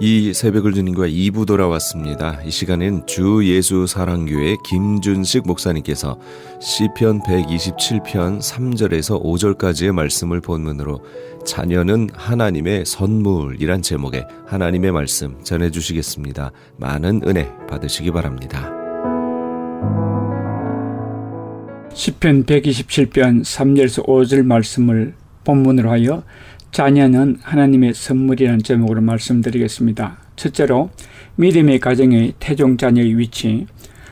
이 새벽을 주님과 2부 돌아왔습니다. 이 시간엔 주 예수 사랑교회 김준식 목사님께서 시편 127편 3절에서 5절까지의 말씀을 본문으로 자녀는 하나님의 선물이란 제목의 하나님의 말씀 전해주시겠습니다. 많은 은혜 받으시기 바랍니다. 시편 127편 3절에서 5절 말씀을 본문으로 하여 자녀는 하나님의 선물이라는 제목으로 말씀드리겠습니다. 첫째로 믿음의 가정의 태종 자녀의 위치.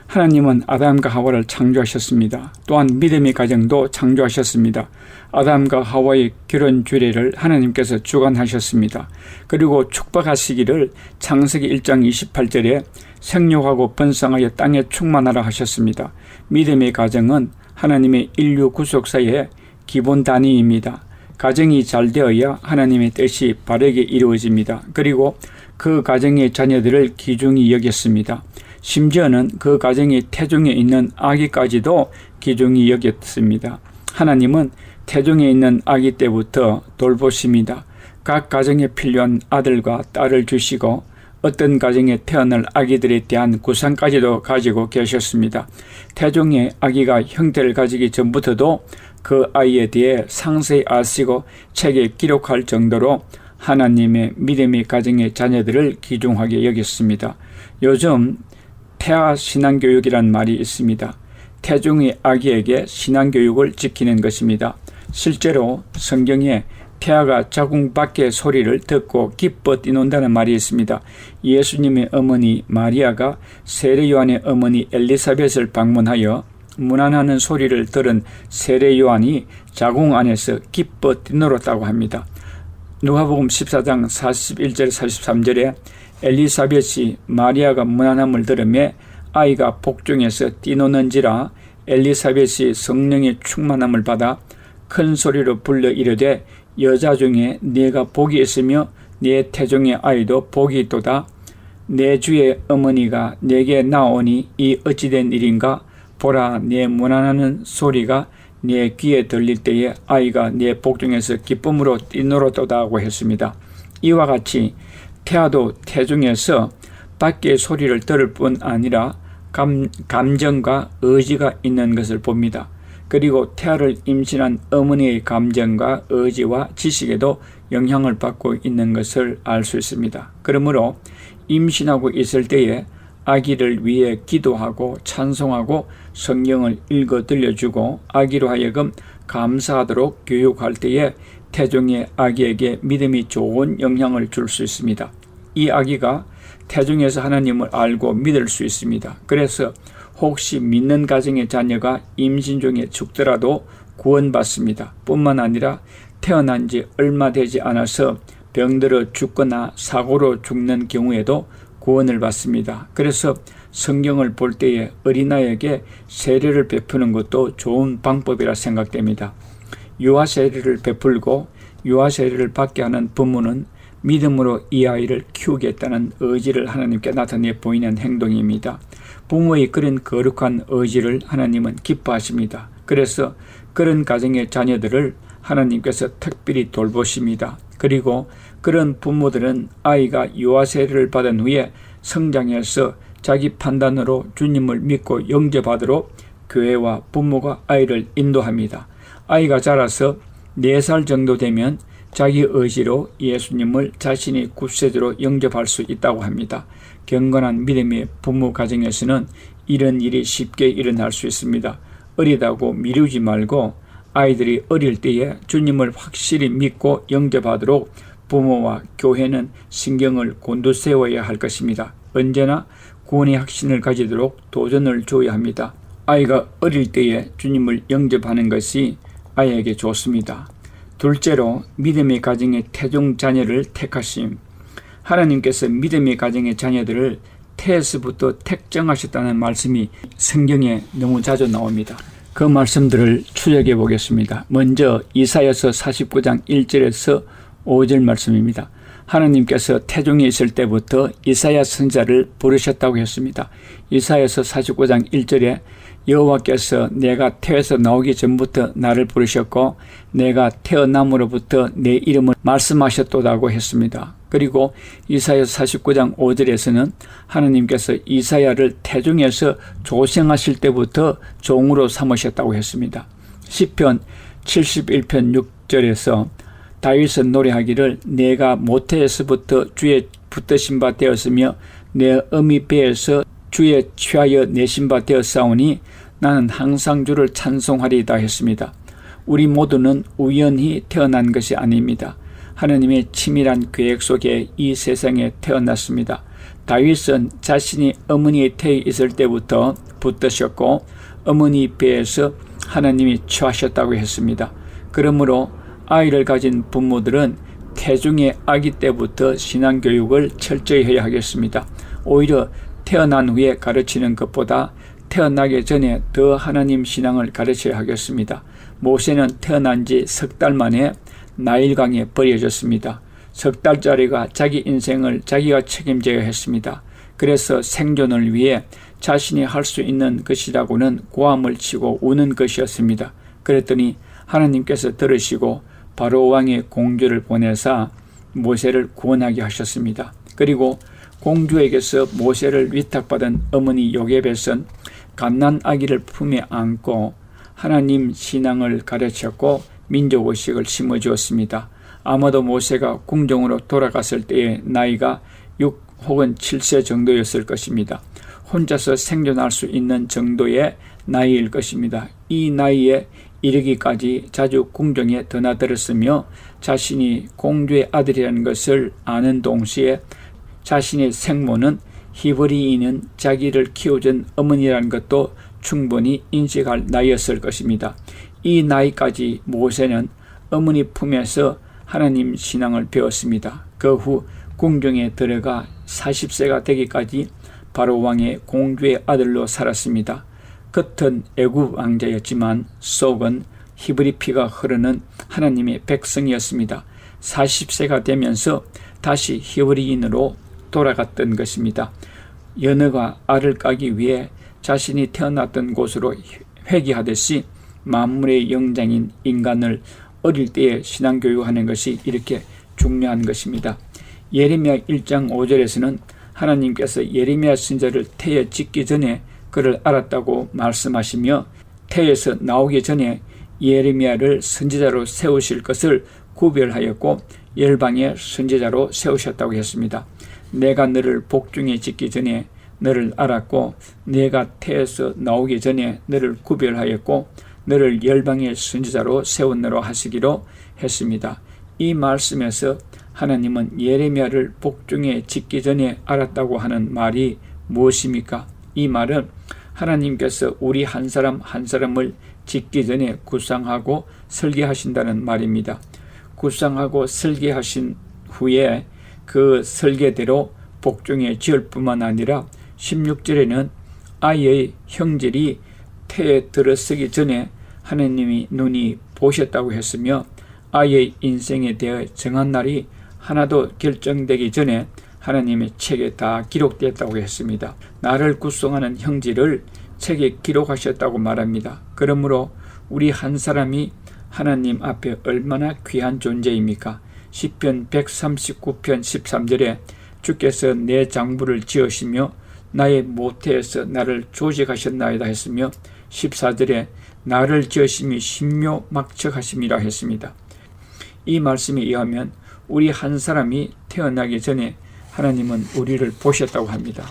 하나님은 아담과 하와를 창조하셨습니다. 또한 믿음의 가정도 창조하셨습니다. 아담과 하와의 결혼 주례를 하나님께서 주관하셨습니다. 그리고 축복하시기를 창세기 1장 28절에 생육하고 번성하여 땅에 충만하라 하셨습니다. 믿음의 가정은 하나님의 인류 구속사의 기본 단위입니다. 가정이 잘 되어야 하나님의 뜻이 바르게 이루어집니다. 그리고 그 가정의 자녀들을 귀중히 여겼습니다. 심지어는 그 가정의 태중에 있는 아기까지도 귀중히 여겼습니다. 하나님은 태중에 있는 아기 때부터 돌보십니다. 각 가정에 필요한 아들과 딸을 주시고 어떤 가정에 태어날 아기들에 대한 구상까지도 가지고 계셨습니다. 태중의 아기가 형태를 가지기 전부터도 그 아이에 대해 상세히 아시고 책에 기록할 정도로 하나님의 믿음의 가정의 자녀들을 귀중하게 여겼습니다. 요즘 태아 신앙교육이란 말이 있습니다. 태중의 아기에게 신앙교육을 지키는 것입니다. 실제로 성경에 태아가 자궁 밖의 소리를 듣고 기뻐 뛰논다는 말이 있습니다. 예수님의 어머니 마리아가 세례 요한의 어머니 엘리사벳을 방문하여 문안하는 소리를 들은 세례 요한이 자궁 안에서 기뻐 뛰놀았다고 합니다. 누가복음 14장 41절 43절에 엘리사벳이 마리아가 문안함을 들으며 아이가 복중에서 뛰노는지라 엘리사벳이 성령의 충만함을 받아 큰 소리로 불러 이르되 여자 중에 네가 복이 있으며 네 태중의 아이도 복이 있도다. 내 주의 어머니가 내게 나오니 이 어찌된 일인가. 보라, 내 문안하는 소리가 내 귀에 들릴 때에 아이가 내 복중에서 기쁨으로 뛰놀았도다고 했습니다. 이와 같이 태아도 태중에서 밖의 소리를 들을 뿐 아니라 감정과 의지가 있는 것을 봅니다. 그리고 태아를 임신한 어머니의 감정과 의지와 지식에도 영향을 받고 있는 것을 알 수 있습니다. 그러므로 임신하고 있을 때에 아기를 위해 기도하고 찬송하고 성경을 읽어 들려주고 아기로 하여금 감사하도록 교육할 때에 태중의 아기에게 믿음이 좋은 영향을 줄 수 있습니다. 이 아기가 태중에서 하나님을 알고 믿을 수 있습니다. 그래서 혹시 믿는 가정의 자녀가 임신 중에 죽더라도 구원받습니다. 뿐만 아니라 태어난 지 얼마 되지 않아서 병들어 죽거나 사고로 죽는 경우에도 구원을 받습니다. 그래서 성경을 볼 때에 어린아이에게 세례를 베푸는 것도 좋은 방법이라 생각됩니다. 유아 세례를 베풀고 유아 세례를 받게 하는 부모는 믿음으로 이 아이를 키우겠다는 의지를 하나님께 나타내 보이는 행동입니다. 부모의 그런 거룩한 의지를 하나님은 기뻐하십니다. 그래서 그런 가정의 자녀들을 하나님께서 특별히 돌보십니다. 그리고 그런 부모들은 아이가 유아 세례를 받은 후에 성장해서 자기 판단으로 주님을 믿고 영접하도록 교회와 부모가 아이를 인도합니다. 아이가 자라서 4살 정도 되면 자기 의지로 예수님을 자신의 구세주로 영접할 수 있다고 합니다. 경건한 믿음의 부모 가정에서는 이런 일이 쉽게 일어날 수 있습니다. 어리다고 미루지 말고 아이들이 어릴 때에 주님을 확실히 믿고 영접하도록 부모와 교회는 신경을 곤두세워야 할 것입니다. 언제나 구원의 확신을 가지도록 도전을 줘야 합니다. 아이가 어릴 때에 주님을 영접하는 것이 아이에게 좋습니다. 둘째로 믿음의 가정의 태중 자녀를 택하심. 하나님께서 믿음의 가정의 자녀들을 태에서부터 택정하셨다는 말씀이 성경에 너무 자주 나옵니다. 그 말씀들을 추적해 보겠습니다. 먼저 이사야서 49장 1절에서 5절 말씀입니다. 하나님께서 태중에 있을 때부터 이사야 선지자를 부르셨다고 했습니다. 이사야서 49장 1절에 여호와께서 내가 태에서 나오기 전부터 나를 부르셨고 내가 태어남으로부터 내 이름을 말씀하셨도다고 했습니다. 그리고 이사야 49장 5절에서는 하나님께서 이사야를 태중에서 조생하실 때부터 종으로 삼으셨다고 했습니다. 시편 71편 6절에서 다윗은 노래하기를 내가 모태에서부터 주의 붙드신 바 되었으며 내 어미 배에서 주의 취하여 내신 바 되었사오니 나는 항상 주를 찬송하리이다 했습니다. 우리 모두는 우연히 태어난 것이 아닙니다. 하나님의 치밀한 계획 속에 이 세상에 태어났습니다. 다윗은 자신이 어머니의 태에 있을 때부터 붙드셨고 어머니 배에서 하나님이 취하셨다고 했습니다. 그러므로 아이를 가진 부모들은 태중의 아기 때부터 신앙교육을 철저히 해야 하겠습니다. 오히려 태어난 후에 가르치는 것보다 태어나기 전에 더 하나님 신앙을 가르쳐야 하겠습니다. 모세는 태어난 지 석 달 만에 나일강에 버려졌습니다. 석 달짜리가 자기 인생을 자기가 책임져야 했습니다. 그래서 생존을 위해 자신이 할 수 있는 것이라고는 고함을 치고 우는 것이었습니다. 그랬더니 하나님께서 들으시고 바로 왕의 공주를 보내사 모세를 구원하게 하셨습니다. 그리고 공주에게서 모세를 위탁받은 어머니 요게벳은 갓난 아기를 품에 안고 하나님 신앙을 가르쳤고 민족의식을 심어주었습니다. 아마도 모세가 궁정으로 돌아갔을 때의 나이가 6 혹은 7세 정도였을 것입니다. 혼자서 생존할 수 있는 정도의 나이일 것입니다. 이 나이에 이르기까지 자주 궁정에 드나들었으며 자신이 공주의 아들이라는 것을 아는 동시에 자신의 생모는 히브리인은 자기를 키워준 어머니라는 것도 충분히 인식할 나이였을 것입니다. 이 나이까지 모세는 어머니 품에서 하나님 신앙을 배웠습니다. 그 후 궁정에 들어가 40세가 되기까지 바로 왕의 공주의 아들로 살았습니다. 겉은 애굽 왕자였지만 속은 히브리 피가 흐르는 하나님의 백성이었습니다. 40세가 되면서 다시 히브리인으로 돌아갔던 것입니다. 여느가 알을 까기 위해 자신이 태어났던 곳으로 회귀하듯이 만물의 영장인 인간을 어릴 때에 신앙교육하는 것이 이렇게 중요한 것입니다. 예레미야 1장 5절에서는 하나님께서 예레미야 선지자를 태에 짓기 전에 그를 알았다고 말씀하시며 태에서 나오기 전에 예레미야를 선지자로 세우실 것을 구별하였고 열방의 선지자로 세우셨다고 했습니다. 내가 너를 복중에 짓기 전에 너를 알았고 내가 태에서 나오기 전에 너를 구별하였고 너를 열방의 선지자로 세웠노라 하시기로 했습니다. 이 말씀에서 하나님은 예레미야를 복중에 짓기 전에 알았다고 하는 말이 무엇입니까? 이 말은 하나님께서 우리 한 사람 한 사람을 짓기 전에 구상하고 설계하신다는 말입니다. 구상하고 설계하신 후에 그 설계대로 복중에 지을 뿐만 아니라 16절에는 아이의 형질이 태에 들어서기 전에 하나님이 눈이 보셨다고 했으며 아이의 인생에 대해 정한 날이 하나도 결정되기 전에 하나님의 책에 다 기록되었다고 했습니다. 나를 구성하는 형질을 책에 기록하셨다고 말합니다. 그러므로 우리 한 사람이 하나님 앞에 얼마나 귀한 존재입니까? 시편 139편 13절에 주께서 내 장부를 지으시며 나의 모태에서 나를 조직하셨나이다 했으며 14절에 나를 지으심이 신묘 막척하심이라 했습니다. 이 말씀에 의하면 우리 한 사람이 태어나기 전에 하나님은 우리를 보셨다고 합니다.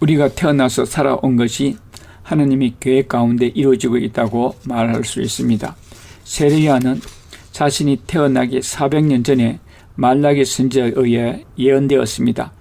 우리가 태어나서 살아온 것이 하나님의 계획 가운데 이루어지고 있다고 말할 수 있습니다. 세례요한은 자신이 태어나기 400년 전에 말라기 선지자에 의해 예언되었습니다.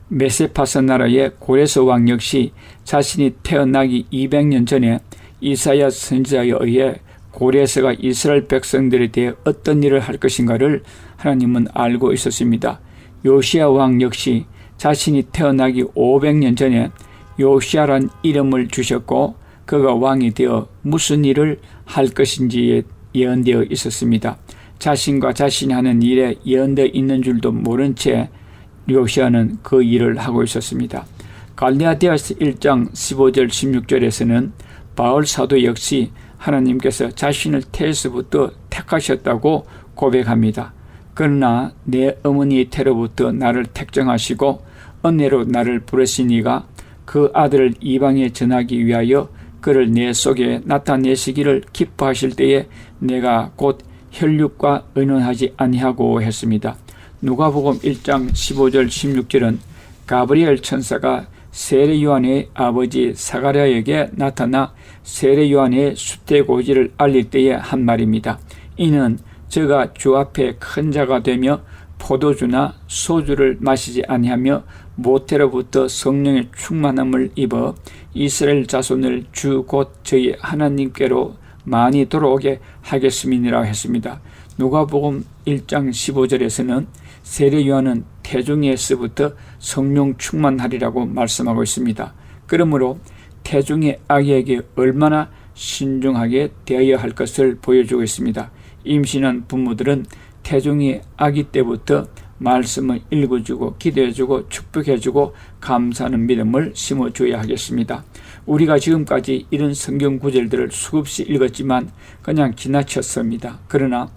메세파사 나라의 고레스 왕 역시 자신이 태어나기 200년 전에 이사야 선지자에 의해 고레스가 이스라엘 백성들에 대해 어떤 일을 할 것인가를 하나님은 알고 있었습니다. 요시야 왕 역시 자신이 태어나기 500년 전에 요시야란 이름을 주셨고 그가 왕이 되어 무슨 일을 할 것인지에 예언되어 있었습니다. 자신과 자신이 하는 일에 예언되어 있는 줄도 모른 채 요시야는 그 일을 하고 있었습니다. 갈레아디아서 1장 15절 16절에서는 바울 사도 역시 하나님께서 자신을 태에서부터 택하셨다고 고백합니다. 그러나 내 어머니의 태로부터 나를 택정하시고 은혜로 나를 부르시니가 그 아들을 이방에 전하기 위하여 그를 내 속에 나타내시기를 기뻐하실 때에 내가 곧 혈육과 의논하지 아니하고 했습니다. 누가복음 1장 15절 16절은 가브리엘 천사가 세례 요한의 아버지 사가랴에게 나타나 세례 요한의 수태고지를 알릴 때에 한 말입니다. 이는 저가 주 앞에 큰 자가 되며 포도주나 소주를 마시지 아니하며 모태로부터 성령의 충만함을 입어 이스라엘 자손을 주 곧 저희 하나님께로 많이 돌아오게 하겠음이니라 했습니다. 누가복음 1장 15절에서는 세례 요한은 태중에서부터 성령 충만하리라고 말씀하고 있습니다. 그러므로 태중의 아기에게 얼마나 신중하게 대해야 할 것을 보여주고 있습니다. 임신한 부모들은 태중의 아기 때부터 말씀을 읽어주고 기도해주고 축복해주고 감사하는 믿음을 심어줘야 하겠습니다. 우리가 지금까지 이런 성경 구절들을 수없이 읽었지만 그냥 지나쳤습니다. 그러나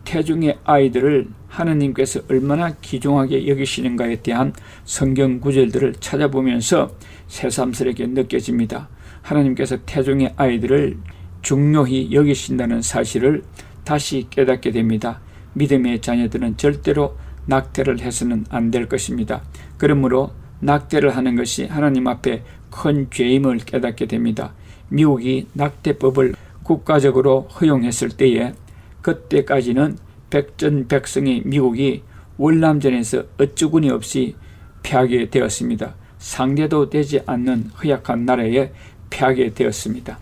태중의 아이들을 하나님께서 얼마나 귀중하게 여기시는가에 대한 성경 구절들을 찾아보면서 새삼스럽게 느껴집니다. 하나님께서 태중의 아이들을 중요히 여기신다는 사실을 다시 깨닫게 됩니다. 믿음의 자녀들은 절대로 낙태를 해서는 안 될 것입니다. 그러므로 낙태를 하는 것이 하나님 앞에 큰 죄임을 깨닫게 됩니다. 미국이 낙태법을 국가적으로 허용했을 때에 그때까지는 백전백승의 미국이 월남전에서 어처구니 없이 패하게 되었습니다. 상대도 되지 않는 허약한 나라에 패하게 되었습니다.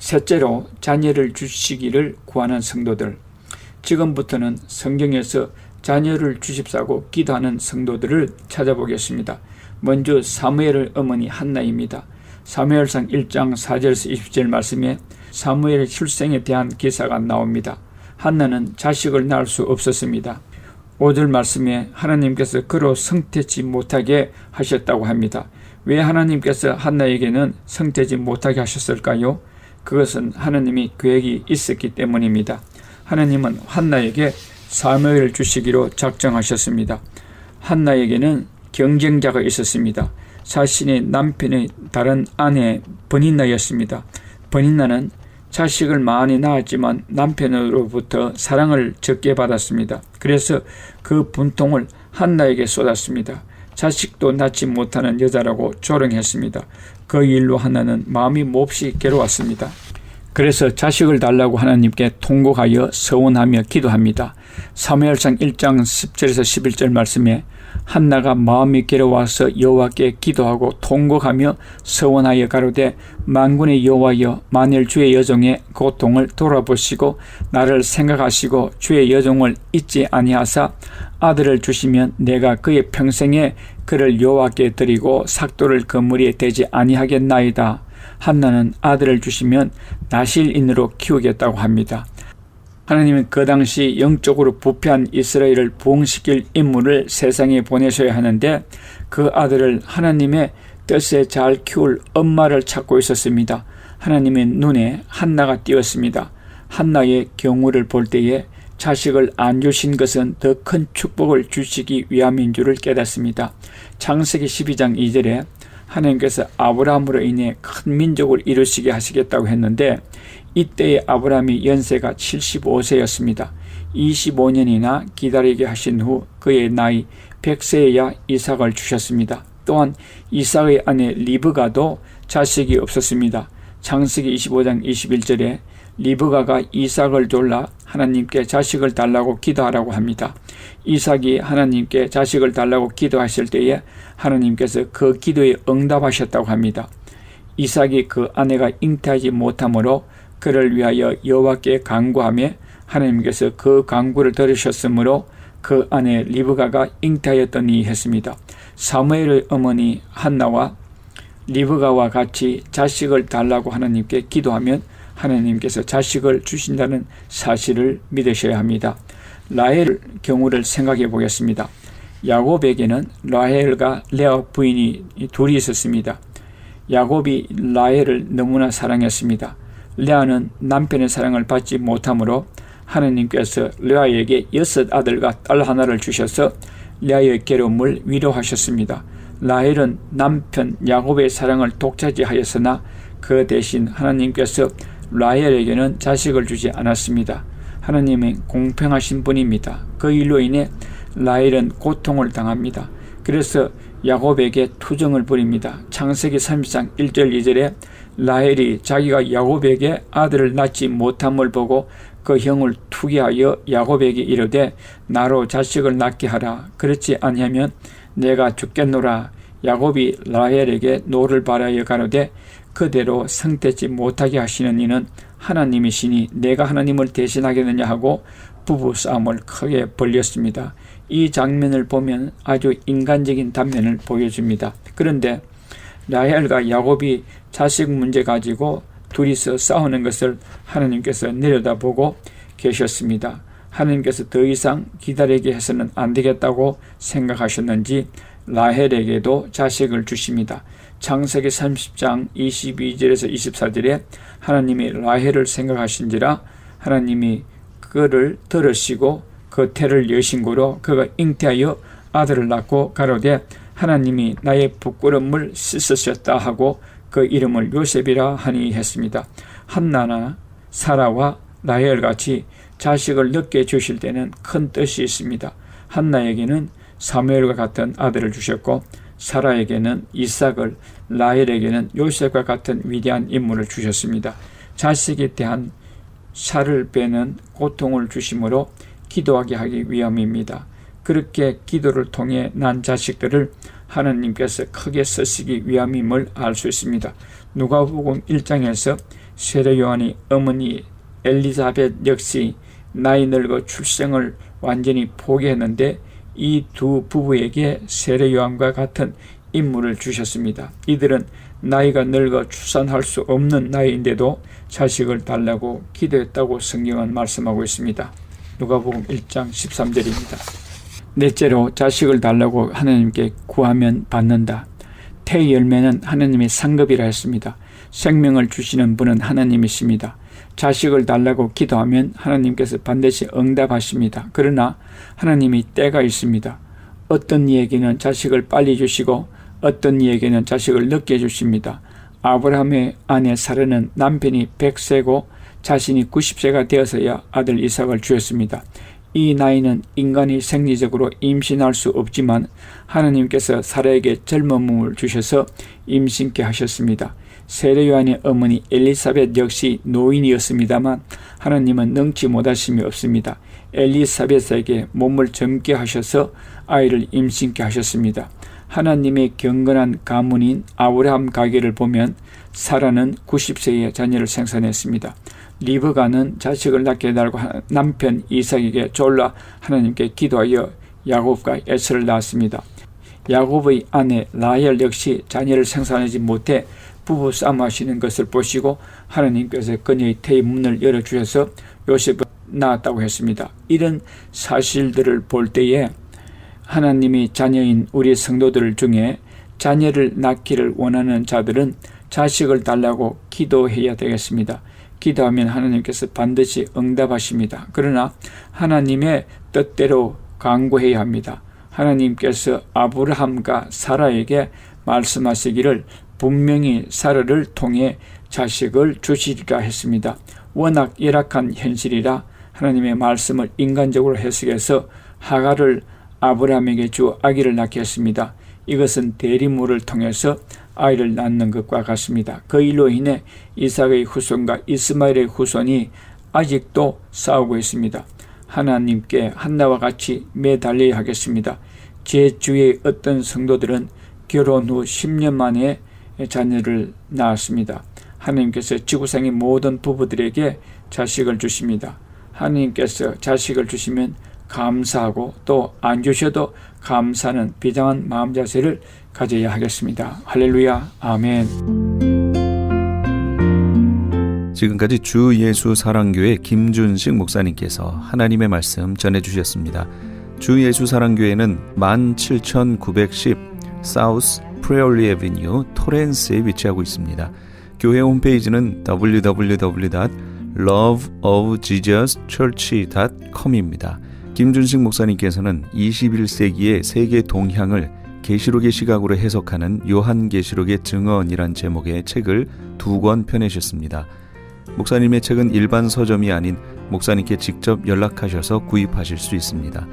셋째로 자녀를 주시기를 구하는 성도들. 지금부터는 성경에서 자녀를 주십사고 기도하는 성도들을 찾아보겠습니다. 먼저 사무엘의 어머니 한나입니다. 사무엘상 1장 4절에서 20절 말씀에 사무엘의 출생에 대한 기사가 나옵니다. 한나는 자식을 낳을 수 없었습니다. 5절 말씀에 하나님께서 그로 성태치 못하게 하셨다고 합니다. 왜 하나님께서 한나에게는 성태치 못하게 하셨을까요? 그것은 하나님이 계획이 있었기 때문입니다. 하나님은 한나에게 사무엘을 주시기로 작정하셨습니다. 한나에게는 경쟁자가 있었습니다. 자신의 남편의 다른 아내 버니나였습니다. 버니나는 자식을 많이 낳았지만 남편으로부터 사랑을 적게 받았습니다. 그래서 그 분통을 한나에게 쏟았습니다. 자식도 낳지 못하는 여자라고 조롱했습니다. 그 일로 한나는 마음이 몹시 괴로웠습니다. 그래서 자식을 달라고 하나님께 통곡하여 서원하며 기도합니다. 사무엘상 1장 10절에서 11절 말씀에 한나가 마음이 괴로워서 여호와께 기도하고 통곡하며 서원하여 가로되 만군의 여호와여 만일 주의 여종의 고통을 돌아보시고 나를 생각하시고 주의 여종을 잊지 아니하사 아들을 주시면 내가 그의 평생에 그를 여호와께 드리고 삭도를 그 머리에 대지 아니하겠나이다. 한나는 아들을 주시면 나실인으로 키우겠다고 합니다. 하나님은 그 당시 영적으로 부패한 이스라엘을 부흥시킬 인물을 세상에 보내셔야 하는데 그 아들을 하나님의 뜻에 잘 키울 엄마를 찾고 있었습니다. 하나님의 눈에 한나가 띄었습니다. 한나의 경우를 볼 때에 자식을 안 주신 것은 더 큰 축복을 주시기 위함인 줄을 깨닫습니다. 창세기 12장 2절에 하나님께서 아브라함으로 인해 큰 민족을 이루시게 하시겠다고 했는데 이때의 아브라함이 연세가 75세였습니다. 25년이나 기다리게 하신 후 그의 나이 100세에야 이삭을 주셨습니다. 또한 이삭의 아내 리브가도 자식이 없었습니다. 창세기 25장 21절에 리브가가 이삭을 졸라 하나님께 자식을 달라고 기도하라고 합니다. 이삭이 하나님께 자식을 달라고 기도하실 때에 하나님께서 그 기도에 응답하셨다고 합니다. 이삭이 그 아내가 잉태하지 못하므로 그를 위하여 여호와께 간구하며 하나님께서 그 간구를 들으셨으므로 그 아내 리브가가 잉태하였더니 했습니다. 사무엘의 어머니 한나와 리브가와 같이 자식을 달라고 하나님께 기도하면 하나님께서 자식을 주신다는 사실을 믿으셔야 합니다. 라헬 경우를 생각해 보겠습니다. 야곱에게는 라헬과 레아 부인이 둘이 있었습니다. 야곱이 라헬을 너무나 사랑했습니다. 레아는 남편의 사랑을 받지 못하므로 하나님께서 레아에게 6 아들과 딸 하나를 주셔서 레아의 괴로움을 위로하셨습니다. 라헬은 남편 야곱의 사랑을 독차지하였으나 그 대신 하나님께서 라헬에게는 자식을 주지 않았습니다. 하나님은 공평하신 분입니다. 그 일로 인해 라헬은 고통을 당합니다. 그래서 야곱에게 투정을 부립니다. 창세기 30장 1절 2절에 라헬이 자기가 야곱에게 아들을 낳지 못함을 보고 그 형을 투기하여 야곱에게 이르되 나로 자식을 낳게 하라. 그렇지 아니하면 내가 죽겠노라. 야곱이 라헬에게 노를 바라여 가로되 그대로 성되지 못하게 하시는 이는 하나님이시니 내가 하나님을 대신하겠느냐 하고 부부싸움을 크게 벌였습니다. 이 장면을 보면 아주 인간적인 단면을 보여줍니다. 그런데 라헬과 야곱이 자식 문제 가지고 둘이서 싸우는 것을 하나님께서 내려다보고 계셨습니다. 하나님께서 더 이상 기다리게 해서는 안 되겠다고 생각하셨는지 라헬에게도 자식을 주십니다. 창세기 30장 22절에서 24절에 하나님이 라헬을 생각하신지라 하나님이 그를 들으시고 그 태를 여신고로 그가 잉태하여 아들을 낳고 가로되 하나님이 나의 부끄러움을 씻으셨다 하고 그 이름을 요셉이라 하니 했습니다. 한나나 사라와 라헬같이 자식을 늦게 주실 때는 큰 뜻이 있습니다. 한나에게는 사무엘과 같은 아들을 주셨고 사라에게는 이삭을, 라헬에게는 요셉과 같은 위대한 인물을 주셨습니다. 자식에 대한 살을 빼는 고통을 주심으로 기도하게 하기 위함입니다. 그렇게 기도를 통해 난 자식들을 하나님께서 크게 쓰시기 위함임을 알 수 있습니다. 누가복음 1장에서 세례 요한이 어머니 엘리사벳 역시 나이 늙어 출생을 완전히 포기했는데 이 두 부부에게 세례 요한과 같은 인물을 주셨습니다. 이들은 나이가 늙어 출산할 수 없는 나이인데도 자식을 달라고 기도했다고 성경은 말씀하고 있습니다. 누가복음 1장 13절입니다. 넷째로 자식을 달라고 하나님께 구하면 받는다. 태의 열매는 하나님의 상급이라 했습니다. 생명을 주시는 분은 하나님이십니다. 자식을 달라고 기도하면 하나님께서 반드시 응답하십니다. 그러나 하나님이 때가 있습니다. 어떤 이에게는 자식을 빨리 주시고 어떤 이에게는 자식을 늦게 주십니다. 아브라함의 아내 사라는 남편이 100세고 자신이 90세가 되어서야 아들 이삭을 주었습니다. 이 나이는 인간이 생리적으로 임신할 수 없지만 하나님께서 사라에게 젊은 몸을 주셔서 임신케 하셨습니다. 세례 요한의 어머니 엘리사벳 역시 노인이었습니다만 하나님은 능치 못하심이 없습니다. 엘리사벳에게 몸을 젊게 하셔서 아이를 임신케 하셨습니다. 하나님의 경건한 가문인 아브라함 가계를 보면 사라는 90세에 자녀를 생산했습니다. 리브가는 자식을 낳게 해달라고 남편 이삭에게 졸라 하나님께 기도하여 야곱과 에서를 낳았습니다. 야곱의 아내 라헬 역시 자녀를 생산하지 못해 부부 싸움하시는 것을 보시고 하나님께서 그녀의 태의 문을 열어주셔서 요셉을 낳았다고 했습니다. 이런 사실들을 볼 때에 하나님이 자녀인 우리 성도들 중에 자녀를 낳기를 원하는 자들은 자식을 달라고 기도해야 되겠습니다. 기도하면 하나님께서 반드시 응답하십니다. 그러나 하나님의 뜻대로 강구해야 합니다. 하나님께서 아브라함과 사라에게 말씀하시기를 분명히 사라를 통해 자식을 주시리라 했습니다. 워낙 열악한 현실이라 하나님의 말씀을 인간적으로 해석해서 하갈을 아브라함에게 주 아기를 낳게 했습니다. 이것은 대리모를 통해서 아이를 낳는 것과 같습니다. 그 일로 인해 이삭의 후손과 이스마엘의 후손이 아직도 싸우고 있습니다. 하나님께 한나와 같이 매달려야 하겠습니다. 제 주위의 어떤 성도들은 결혼 후 10년 만에 자녀를 낳았습니다. 하나님께서 지구상의 모든 부부들에게 자식을 주십니다. 하나님께서 자식을 주시면 감사하고 또 안 주셔도 감사하는 비장한 마음 자세를 가져야 하겠습니다. 할렐루야. 아멘. 지금까지 주 예수 사랑교회 김준식 목사님께서 하나님의 말씀 전해주셨습니다. 주 예수 사랑교회는 17910 사우스 프레올리 애비뉴 토렌스에 위치하고 있습니다. 교회 홈페이지는 www.revival.org loveofjesuschurch.com입니다. 김준식 목사님께서는 21세기의 세계 동향을 계시록의 시각으로 해석하는 요한계시록의 증언이란 제목의 책을 2권 펴내셨습니다. 목사님의 책은 일반 서점이 아닌 목사님께 직접 연락하셔서 구입하실 수 있습니다.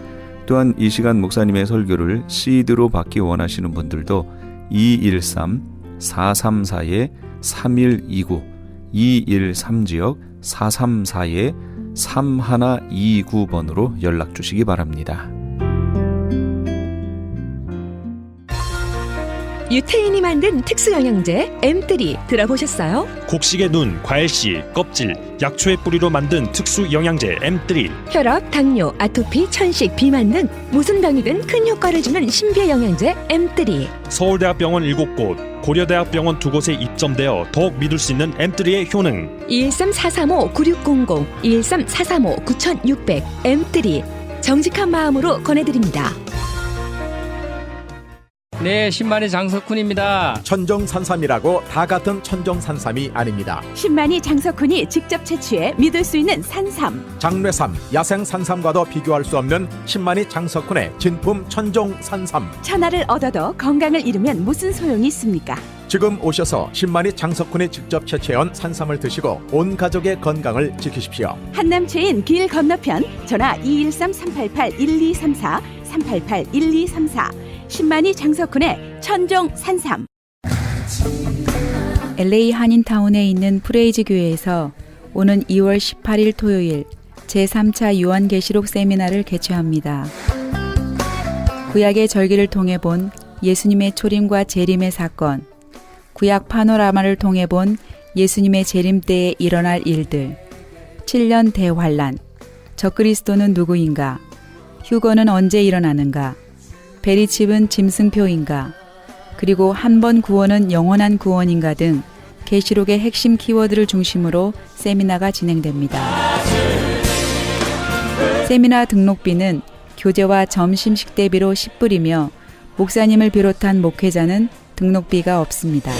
또한 이 시간 목사님의 설교를 CD로 받기 원하시는 분들도 213-434-3129 213지역 434-3129번으로 연락 주시기 바랍니다. 유태인이 만든 특수영양제 M3 들어보셨어요? 곡식의 눈, 과일씨, 껍질, 약초의 뿌리로 만든 특수 영양제 M3. 혈압, 당뇨, 아토피, 천식, 비만 등 무슨 병이든 큰 효과를 주는 신비의 영양제 M3. 서울대학병원 7곳, 고려대학병원 2곳에 입점되어 더욱 믿을 수 있는 M3의 효능. 213-435-9600, 213-435-9600 M3. 정직한 마음으로 권해드립니다. 네, 신만의 장석훈입니다. 천정산삼이라고 다 같은 천정산삼이 아닙니다. 신만이 장석훈이 직접 채취해 믿을 수 있는 산삼. 장뇌삼, 야생산삼과도 비교할 수 없는 신만이 장석훈의 진품 천정산삼. 천하를 얻어도 건강을 잃으면 무슨 소용이 있습니까? 지금 오셔서 신만이 장석훈이 직접 채취해온 산삼을 드시고 온 가족의 건강을 지키십시오. 한남체인 길 건너편 전화 213-388-1234 388-1234 신만이 장석훈의 천정 산삼. LA 한인타운에 있는 프레이즈 교회에서 오는 2월 18일 토요일 제3차 요한계시록 세미나를 개최합니다. 구약의 절기를 통해 본 예수님의 초림과 재림의 사건, 구약 파노라마를 통해 본 예수님의 재림 때에 일어날 일들, 7년 대환란, 적그리스도는 누구인가, 휴거는 언제 일어나는가, 베리칩은 짐승표인가, 그리고 한 번 구원은 영원한 구원인가 등 계시록의 핵심 키워드를 중심으로 세미나가 진행됩니다. 세미나 등록비는 교재와 점심 식대비로 10불이며 목사님을 비롯한 목회자는 등록비가 없습니다.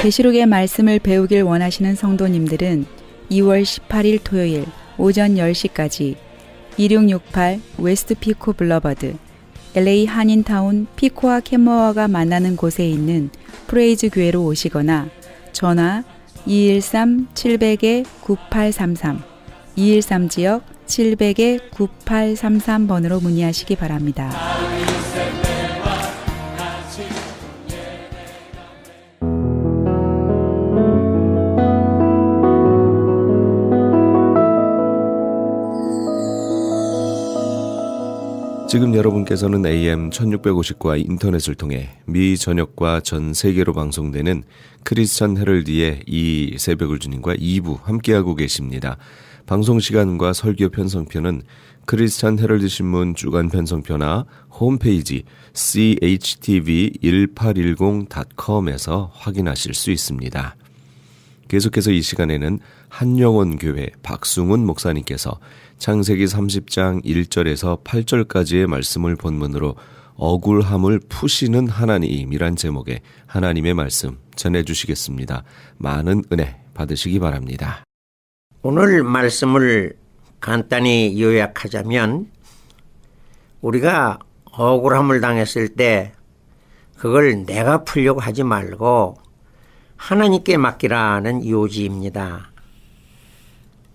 계시록의 말씀을 배우길 원하시는 성도님들은 2월 18일 토요일 오전 10시까지 2668 웨스트 피코 블러버드 LA 한인타운 피코와 캔머어가 만나는 곳에 있는 프레이즈 교회로 오시거나 전화 213-700-9833 213지역 700-9833번으로 문의하시기 바랍니다. 지금 여러분께서는 AM 1650과 인터넷을 통해 미 전역과 전 세계로 방송되는 크리스천 헤럴드의 이 새벽을 주님과 2부 함께하고 계십니다. 방송 시간과 설교 편성표는 크리스천 헤럴드 신문 주간 편성표나 홈페이지 chtv1810.com에서 확인하실 수 있습니다. 계속해서 이 시간에는 한영원 교회 박승훈 목사님께서 창세기 30장 1절에서 8절까지의 말씀을 본문으로 억울함을 푸시는 하나님이란 제목의 하나님의 말씀 전해주시겠습니다. 많은 은혜 받으시기 바랍니다. 오늘 말씀을 간단히 요약하자면 우리가 억울함을 당했을 때 그걸 내가 풀려고 하지 말고 하나님께 맡기라는 요지입니다.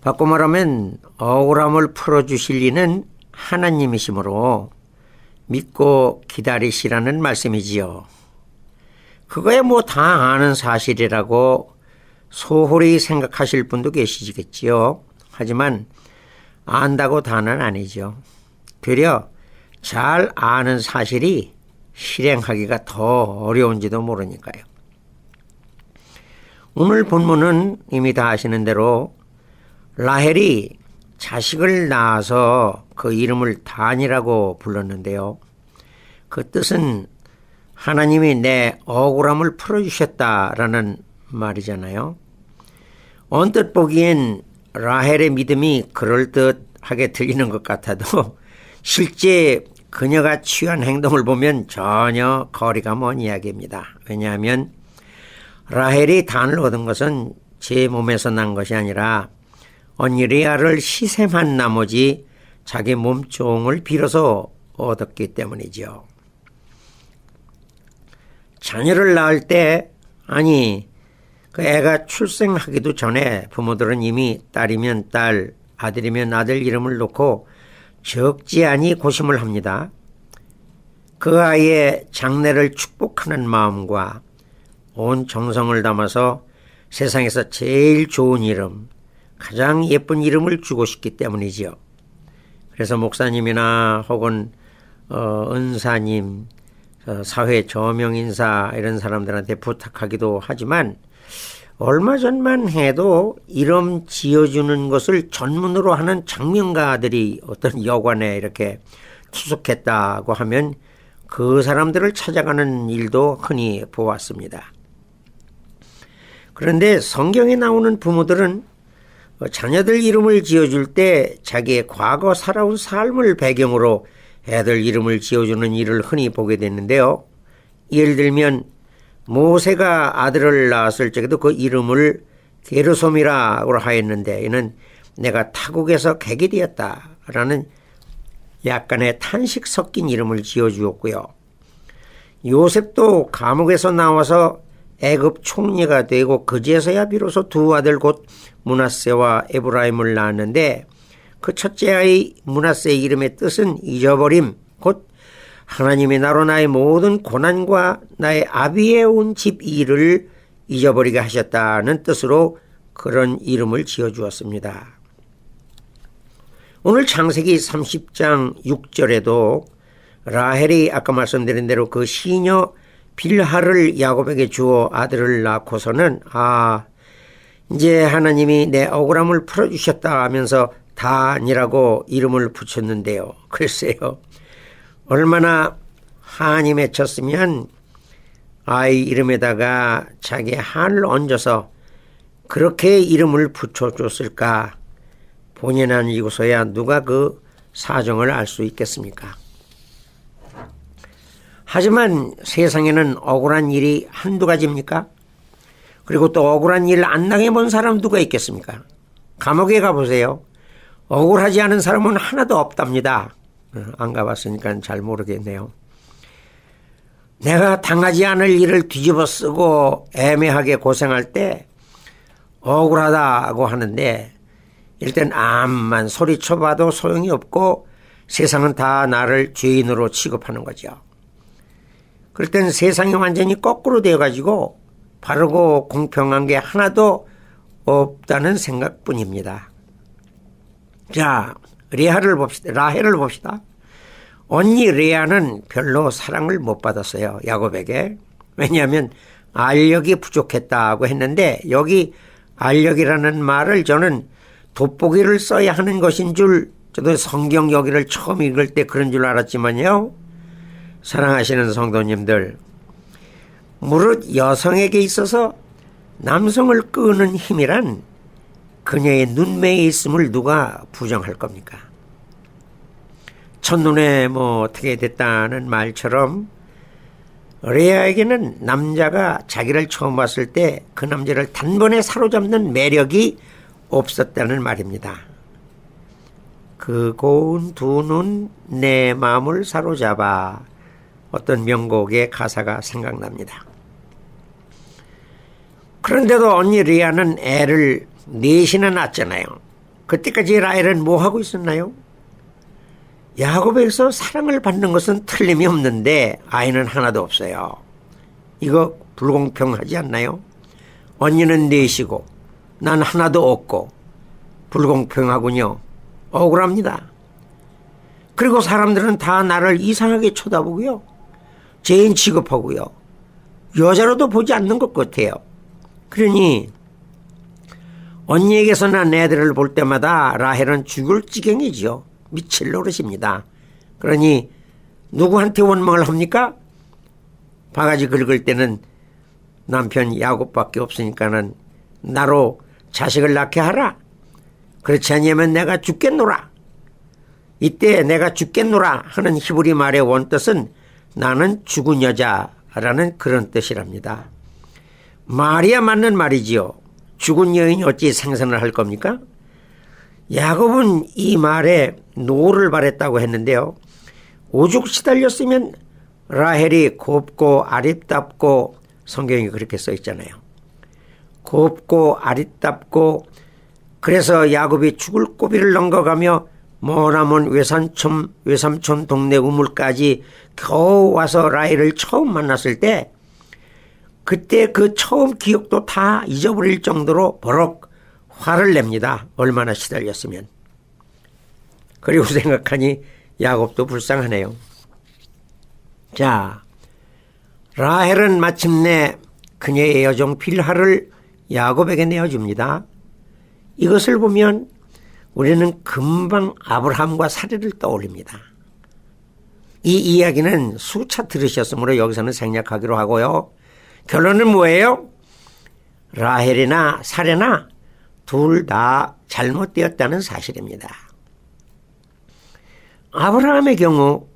바꿔 말하면 억울함을 풀어주실 이는 하나님이시므로 믿고 기다리시라는 말씀이지요. 그거야 뭐 다 아는 사실이라고 소홀히 생각하실 분도 계시겠지요. 하지만 안다고 다는 아니죠. 되려 잘 아는 사실이 실행하기가 더 어려운지도 모르니까요. 오늘 본문은 이미 다 아시는 대로 라헬이 자식을 낳아서 그 이름을 단이라고 불렀는데요. 그 뜻은 하나님이 내 억울함을 풀어주셨다라는 말이잖아요. 언뜻 보기엔 라헬의 믿음이 그럴듯하게 들리는 것 같아도 실제 그녀가 취한 행동을 보면 전혀 거리가 먼 이야기입니다. 왜냐하면 라헬이 단을 얻은 것은 제 몸에서 난 것이 아니라 언니 레아를 시샘한 나머지 자기 몸종을 빌어서 얻었기 때문이죠. 자녀를 낳을 때 그 애가 출생하기도 전에 부모들은 이미 딸이면 딸, 아들이면 아들 이름을 놓고 적지 않이 고심을 합니다. 그 아이의 장래를 축복하는 마음과 온 정성을 담아서 세상에서 제일 좋은 이름, 가장 예쁜 이름을 주고 싶기 때문이지요. 그래서 목사님이나 혹은 은사님, 사회 저명인사 이런 사람들한테 부탁하기도 하지만 얼마 전만 해도 이름 지어주는 것을 전문으로 하는 장명가들이 어떤 여관에 이렇게 투숙했다고 하면 그 사람들을 찾아가는 일도 흔히 보았습니다. 그런데 성경에 나오는 부모들은 자녀들 이름을 지어줄 때 자기의 과거 살아온 삶을 배경으로 애들 이름을 지어주는 일을 흔히 보게 됐는데요. 예를 들면 모세가 아들을 낳았을 적에도 그 이름을 게르솜이라고 하였는데 이는 내가 타국에서 객이 되었다라는 약간의 탄식 섞인 이름을 지어주었고요. 요셉도 감옥에서 나와서 애굽 총리가 되고 그제서야 비로소 두 아들 곧 므낫세와 에브라임을 낳았는데 그 첫째 아이 므낫세의 이름의 뜻은 잊어버림, 곧 하나님의 나로 나의 모든 고난과 나의 아비에 온 집 일을 잊어버리게 하셨다는 뜻으로 그런 이름을 지어주었습니다. 오늘 창세기 30장 6절에도 라헬이 아까 말씀드린 대로 그 시녀 빌하를 야곱에게 주어 아들을 낳고서는 이제 하나님이 내 억울함을 풀어주셨다 하면서 단이라고 이름을 붙였는데요. 글쎄요. 얼마나 한이 맺혔으면 아이 이름에다가 자기의 한을 얹어서 그렇게 이름을 붙여줬을까. 본인 아니고서야 누가 그 사정을 알 수 있겠습니까? 하지만 세상에는 억울한 일이 한두 가지입니까? 그리고 또 억울한 일을 안 당해본 사람 누가 있겠습니까? 감옥에 가보세요. 억울하지 않은 사람은 하나도 없답니다. 안 가봤으니까 잘 모르겠네요. 내가 당하지 않을 일을 뒤집어 쓰고 애매하게 고생할 때 억울하다고 하는데 일단 암만 소리쳐봐도 소용이 없고 세상은 다 나를 죄인으로 취급하는 거죠. 그럴 땐 세상이 완전히 거꾸로 되어가지고 바르고 공평한 게 하나도 없다는 생각뿐입니다. 자, 라헬을 봅시다. 언니 레아는 별로 사랑을 못 받았어요. 야곱에게. 왜냐하면 알력이 부족했다고 했는데 여기 알력이라는 말을 저는 돋보기를 써야 하는 것인 줄, 저도 성경 여기를 처음 읽을 때 그런 줄 알았지만요. 사랑하시는 성도님들, 무릇 여성에게 있어서 남성을 끄는 힘이란 그녀의 눈매에 있음을 누가 부정할 겁니까? 첫눈에 어떻게 됐다는 말처럼 레아에게는 남자가 자기를 처음 봤을 때 그 남자를 단번에 사로잡는 매력이 없었다는 말입니다. 그 고운 두 눈 내 마음을 사로잡아, 어떤 명곡의 가사가 생각납니다. 그런데도 언니 레아는 애를 넷이나 낳았잖아요. 그때까지 라헬은 뭐 하고 있었나요? 야곱에게서 사랑을 받는 것은 틀림이 없는데 아이는 하나도 없어요. 이거 불공평하지 않나요? 언니는 넷이고 난 하나도 없고 불공평하군요. 억울합니다. 그리고 사람들은 다 나를 이상하게 쳐다보고요. 죄인 취급하고요. 여자로도 보지 않는 것 같아요. 그러니 언니에게서 난 애들을 볼 때마다 라헬은 죽을 지경이죠. 미칠 노릇입니다. 그러니 누구한테 원망을 합니까? 바가지 긁을 때는 남편 야곱밖에 없으니까는 나로 자식을 낳게 하라. 그렇지 않으면 내가 죽겠노라. 이때 내가 죽겠노라 하는 히브리 말의 원뜻은 나는 죽은 여자라는 그런 뜻이랍니다. 말이야 맞는 말이지요. 죽은 여인이 어찌 생선을 할 겁니까? 야곱은 이 말에 노를 바랬다고 했는데요. 오죽 시달렸으면 라헬이 곱고 아리답고, 성경이 그렇게 써 있잖아요. 곱고 아리답고, 그래서 야곱이 죽을 고비를 넘어가며 머나먼 외삼촌 동네 우물까지 겨우 와서 라헬을 처음 만났을 때, 그때 그 처음 기억도 다 잊어버릴 정도로 버럭 화를 냅니다. 얼마나 시달렸으면. 그리고 생각하니 야곱도 불쌍하네요. 자, 라헬은 마침내 그녀의 여종 빌하를 야곱에게 내어줍니다. 이것을 보면 우리는 금방 아브라함과 사례를 떠올립니다. 이 이야기는 수차 들으셨으므로 여기서는 생략하기로 하고요. 결론은 뭐예요? 라헬이나 사례나 둘 다 잘못되었다는 사실입니다. 아브라함의 경우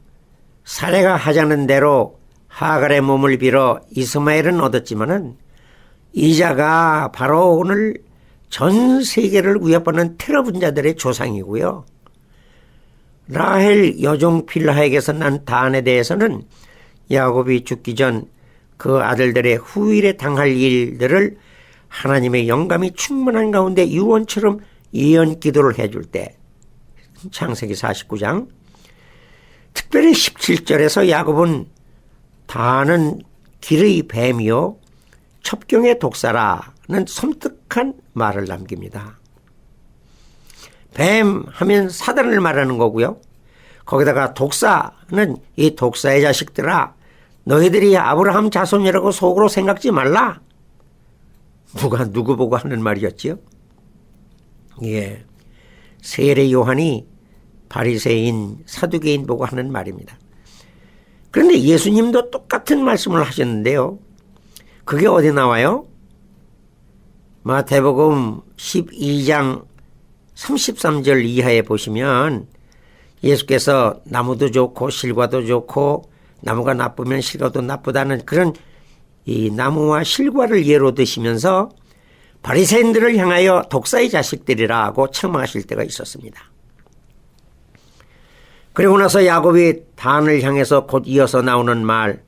사례가 하자는 대로 하갈의 몸을 빌어 이스마엘은 얻었지만은 이자가 바로 오늘 전 세계를 위협하는 테러 분자들의 조상이고요. 라헬 여종 빌하에게서 난 단에 대해서는 야곱이 죽기 전 그 아들들의 후일에 당할 일들을 하나님의 영감이 충만한 가운데 유언처럼 예언 기도를 해줄 때, 창세기 49장, 특별히 17절에서 야곱은 단은 길의 뱀이요 첩경의 독사라는 섬뜩한 말을 남깁니다. 뱀 하면 사단을 말하는 거고요. 거기다가 독사는 이 독사의 자식들아, 너희들이 아브라함 자손이라고 속으로 생각지 말라. 누가 누구 보고 하는 말이었지요? 예, 세례 요한이 바리새인 사두개인 보고 하는 말입니다. 그런데 예수님도 똑같은 말씀을 하셨는데요. 그게 어디 나와요? 마태복음 12장 33절 이하에 보시면 예수께서 나무도 좋고 실과도 좋고 나무가 나쁘면 실과도 나쁘다는 그런 이 나무와 실과를 예로 드시면서 바리새인들을 향하여 독사의 자식들이라고 책망하실 때가 있었습니다. 그리고 나서 야곱이 단을 향해서 곧 이어서 나오는 말,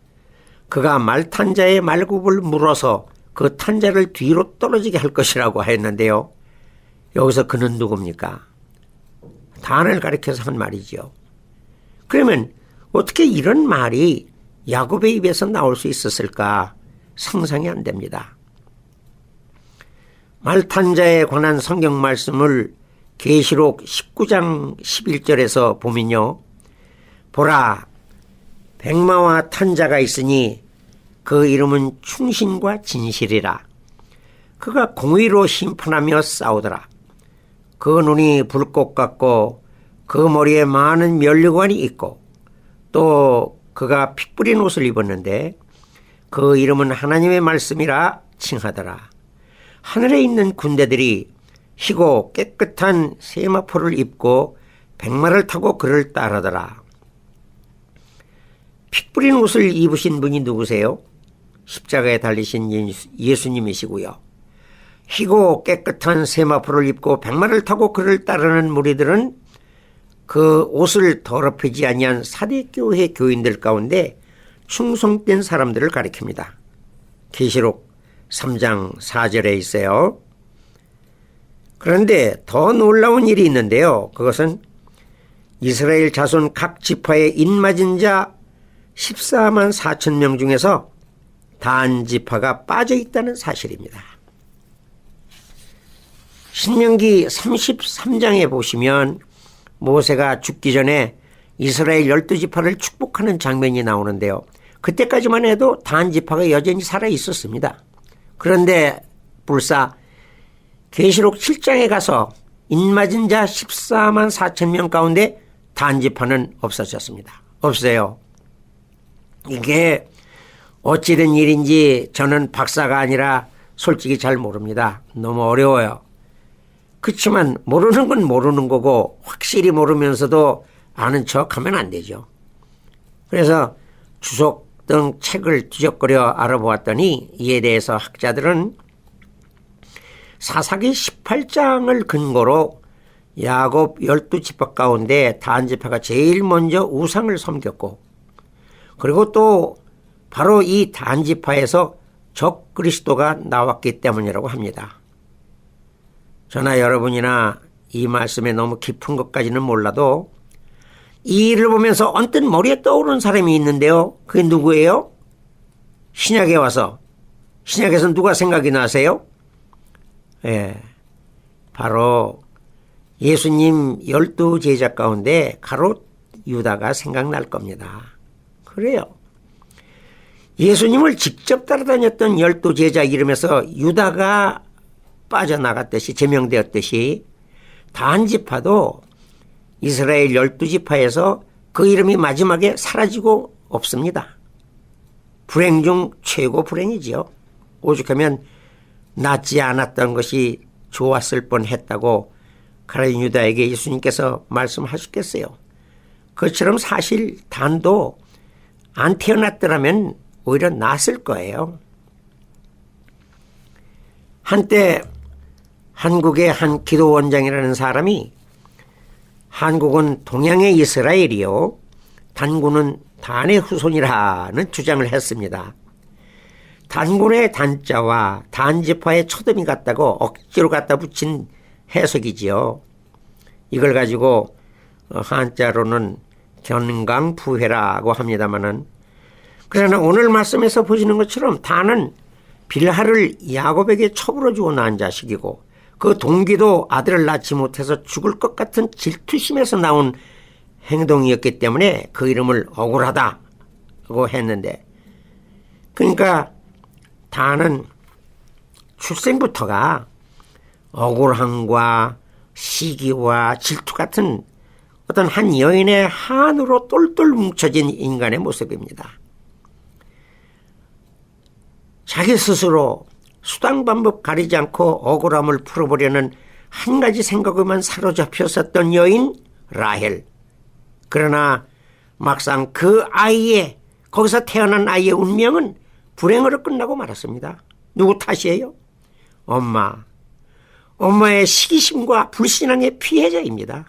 그가 말탄자의 말굽을 물어서 그 탄자를 뒤로 떨어지게 할 것이라고 하였는데요. 여기서 그는 누굽니까? 단을 가리켜서 한 말이죠. 그러면 어떻게 이런 말이 야곱의 입에서 나올 수 있었을까? 상상이 안 됩니다. 말탄자에 관한 성경 말씀을 계시록 19장 11절에서 보면요. 보라, 백마와 탄자가 있으니 그 이름은 충신과 진실이라. 그가 공의로 심판하며 싸우더라. 그 눈이 불꽃 같고 그 머리에 많은 면류관이 있고 또 그가 피 뿌린 옷을 입었는데 그 이름은 하나님의 말씀이라 칭하더라. 하늘에 있는 군대들이 희고 깨끗한 세마포를 입고 백마를 타고 그를 따르더라. 피 뿌린 옷을 입으신 분이 누구세요? 십자가에 달리신 예수님이시고요. 희고 깨끗한 세마포를 입고 백마를 타고 그를 따르는 무리들은 그 옷을 더럽히지 아니한 사대교회 교인들 가운데 충성된 사람들을 가리킵니다. 계시록 3장 4절에 있어요. 그런데 더 놀라운 일이 있는데요. 그것은 이스라엘 자손 각 지파에 인맞은 자 14만 4천 명 중에서 단 지파가 빠져 있다는 사실입니다. 신명기 33장에 보시면 모세가 죽기 전에 이스라엘 12지파를 축복하는 장면이 나오는데요. 그때까지만 해도 단 지파가 여전히 살아 있었습니다. 그런데 불사 계시록 7장에 가서 인맞은 자 14만 4천 명 가운데 단 지파는 없어졌습니다. 없어요. 이게 어찌된 일인지 저는 박사가 아니라 솔직히 잘 모릅니다. 너무 어려워요. 그렇지만 모르는 건 모르는 거고 확실히 모르면서도 아는 척하면 안 되죠. 그래서 주석 등 책을 뒤적거려 알아보았더니 이에 대해서 학자들은 사사기 18장을 근거로 야곱 12지파 가운데 단지파가 제일 먼저 우상을 섬겼고, 그리고 또 바로 이 단지파에서 적그리스도가 나왔기 때문이라고 합니다. 저나 여러분이나 이 말씀에 너무 깊은 것까지는 몰라도 이 일을 보면서 언뜻 머리에 떠오르는 사람이 있는데요. 그게 누구예요? 신약에 와서, 신약에서 누가 생각이 나세요? 예, 바로 예수님 12제자 가운데 가롯 유다가 생각날 겁니다. 그래요. 예수님을 직접 따라다녔던 12제자 이름에서 유다가 빠져나갔듯이, 제명되었듯이 단지파도 이스라엘 12지파에서 그 이름이 마지막에 사라지고 없습니다. 불행 중 최고 불행이지요. 오죽하면 낫지 않았던 것이 좋았을 뻔했다고 가룟 유다에게 예수님께서 말씀하셨겠어요. 그처럼 사실 단도 안 태어났더라면 오히려 낫을 거예요. 한때 한국의 한 기도원장이라는 사람이 한국은 동양의 이스라엘이요, 단군은 단의 후손이라는 주장을 했습니다. 단군의 단자와 단지파의 초점이 같다고 억지로 갖다 붙인 해석이지요. 이걸 가지고 한자로는 견강부회라고 합니다마는, 그러나 오늘 말씀에서 보시는 것처럼 단은 빌하를 야곱에게 첩으로 주고 낳은 자식이고, 그 동기도 아들을 낳지 못해서 죽을 것 같은 질투심에서 나온 행동이었기 때문에 그 이름을 억울하다고 했는데, 그러니까 단은 출생부터가 억울함과 시기와 질투 같은 어떤 한 여인의 한으로 똘똘 뭉쳐진 인간의 모습입니다. 자기 스스로 수단 방법 가리지 않고 억울함을 풀어보려는 한 가지 생각에만 사로잡혔었던 여인 라헬. 그러나 막상 그 아이의, 거기서 태어난 아이의 운명은 불행으로 끝나고 말았습니다. 누구 탓이에요? 엄마의 시기심과 불신앙의 피해자입니다.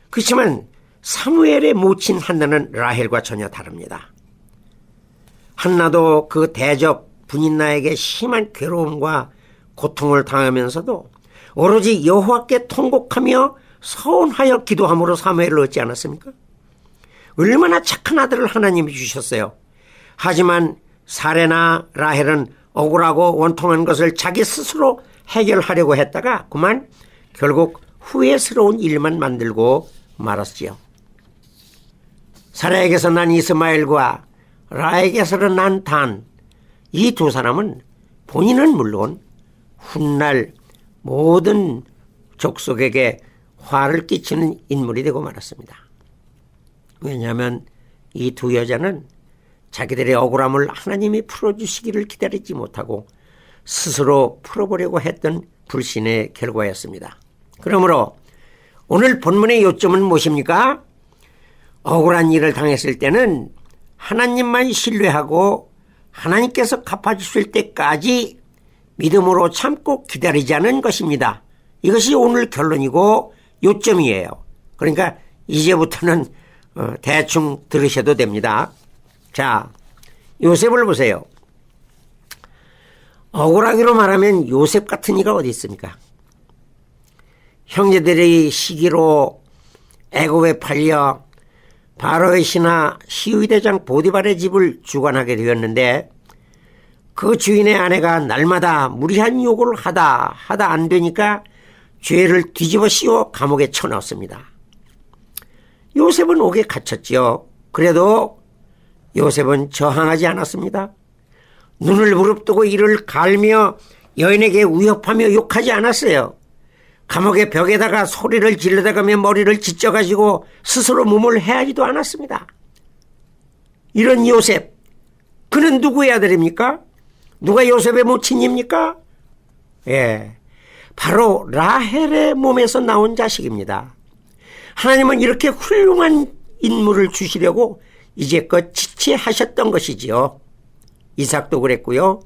그렇지만 사무엘의 모친 한나는 라헬과 전혀 다릅니다. 한나도 그 대적 분인나에게 심한 괴로움과 고통을 당하면서도 오로지 여호와께 통곡하며 서원하여 기도함으로 사무엘을 얻지 않았습니까? 얼마나 착한 아들을 하나님이 주셨어요. 하지만 사레나 라헬은 억울하고 원통한 것을 자기 스스로 해결하려고 했다가 그만 결국 후회스러운 일만 만들고 말았지요. 사라에게서 난 이스마엘과 라에게서 난 단, 이 두 사람은 본인은 물론 훗날 모든 족속에게 화를 끼치는 인물이 되고 말았습니다. 왜냐하면 이 두 여자는 자기들의 억울함을 하나님이 풀어주시기를 기다리지 못하고 스스로 풀어보려고 했던 불신의 결과였습니다. 그러므로 오늘 본문의 요점은 무엇입니까? 억울한 일을 당했을 때는 하나님만 신뢰하고 하나님께서 갚아주실 때까지 믿음으로 참고 기다리자는 것입니다. 이것이 오늘 결론이고 요점이에요. 그러니까 이제부터는 대충 들으셔도 됩니다. 자, 요셉을 보세요. 억울하기로 말하면 요셉 같은 이가 어디 있습니까? 형제들의 시기로 애굽에 팔려 바로의 신하 시위대장 보디발의 집을 주관하게 되었는데, 그 주인의 아내가 날마다 무리한 요구를 하다 안 되니까 죄를 뒤집어 씌워 감옥에 쳐넣었습니다. 요셉은 옥에 갇혔지요. 그래도 요셉은 저항하지 않았습니다. 눈을 부릅뜨고 이를 갈며 여인에게 위협하며 욕하지 않았어요. 감옥의 벽에다가 소리를 지르다가며 머리를 찢어가지고 스스로 몸을 해하지도 않았습니다. 이런 요셉, 그는 누구의 아들입니까? 누가 요셉의 모친입니까? 예, 바로 라헬의 몸에서 나온 자식입니다. 하나님은 이렇게 훌륭한 인물을 주시려고 이제껏 지체하셨던 것이지요. 이삭도 그랬고요.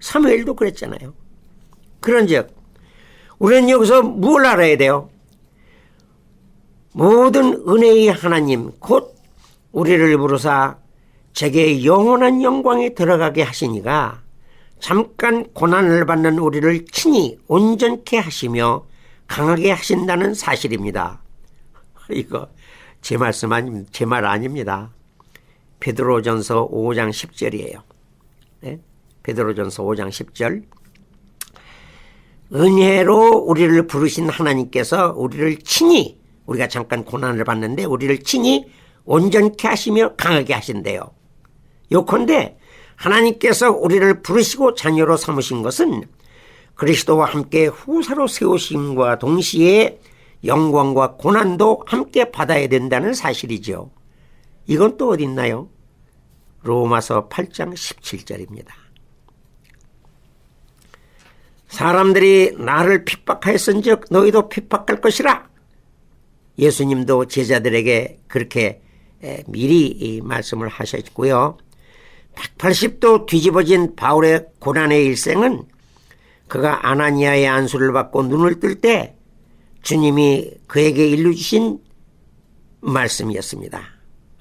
사무엘도 그랬잖아요. 그런즉 우리는 여기서 뭘 알아야 돼요? 모든 은혜의 하나님 곧 우리를 부르사 제게 영원한 영광에 들어가게 하시니가 잠깐 고난을 받는 우리를 친히 온전케 하시며 강하게 하신다는 사실입니다. 이거 제 말 아닙니다. 베드로전서 5장 10절이에요. 네? 베드로전서 5장 10절. 은혜로 우리를 부르신 하나님께서 우리를 친히, 우리가 잠깐 고난을 받는데 우리를 친히 온전케 하시며 강하게 하신대요. 요컨대 하나님께서 우리를 부르시고 자녀로 삼으신 것은 그리스도와 함께 후사로 세우심과 동시에 영광과 고난도 함께 받아야 된다는 사실이죠. 이건 또 어디 있나요? 로마서 8장 17절입니다. 사람들이 나를 핍박하였은즉 너희도 핍박할 것이라. 예수님도 제자들에게 그렇게 미리 말씀을 하셨고요. 180도 뒤집어진 바울의 고난의 일생은 그가 아나니아의 안수를 받고 눈을 뜰 때 주님이 그에게 일러주신 말씀이었습니다.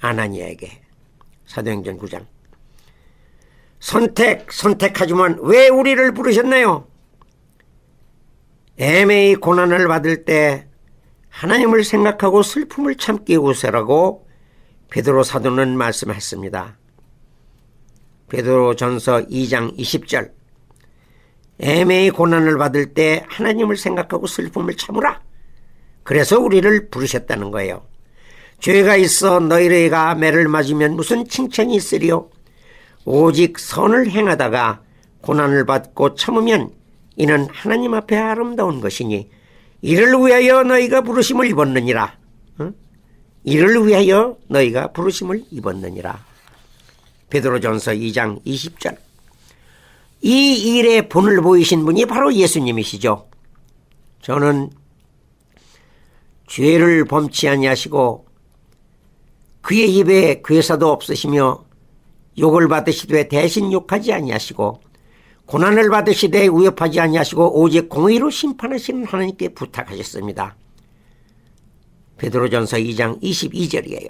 아나니아에게. 사도행전 9장. 선택하지만 왜 우리를 부르셨나요? 애매히 고난을 받을 때 하나님을 생각하고 슬픔을 참기 우세라고 베드로 사도는 말씀했습니다. 베드로전서 2장 20절. 애매히 고난을 받을 때 하나님을 생각하고 슬픔을 참으라. 그래서 우리를 부르셨다는 거예요. 죄가 있어 너희가 매를 맞으면 무슨 칭찬이 있으리요? 오직 선을 행하다가 고난을 받고 참으면 이는 하나님 앞에 아름다운 것이니 이를 위하여 너희가 부르심을 입었느니라. 이를 위하여 너희가 부르심을 입었느니라. 베드로전서 2장 20절. 이 일의 본을 보이신 분이 바로 예수님이시죠. 저는 죄를 범치 아니하시고 그의 입에 괴사도 없으시며 욕을 받으시되 대신 욕하지 아니하시고 고난을 받으시되 위협하지 아니하시고 오직 공의로 심판하시는 하나님께 부탁하셨습니다. 베드로전서 2장 22절이에요.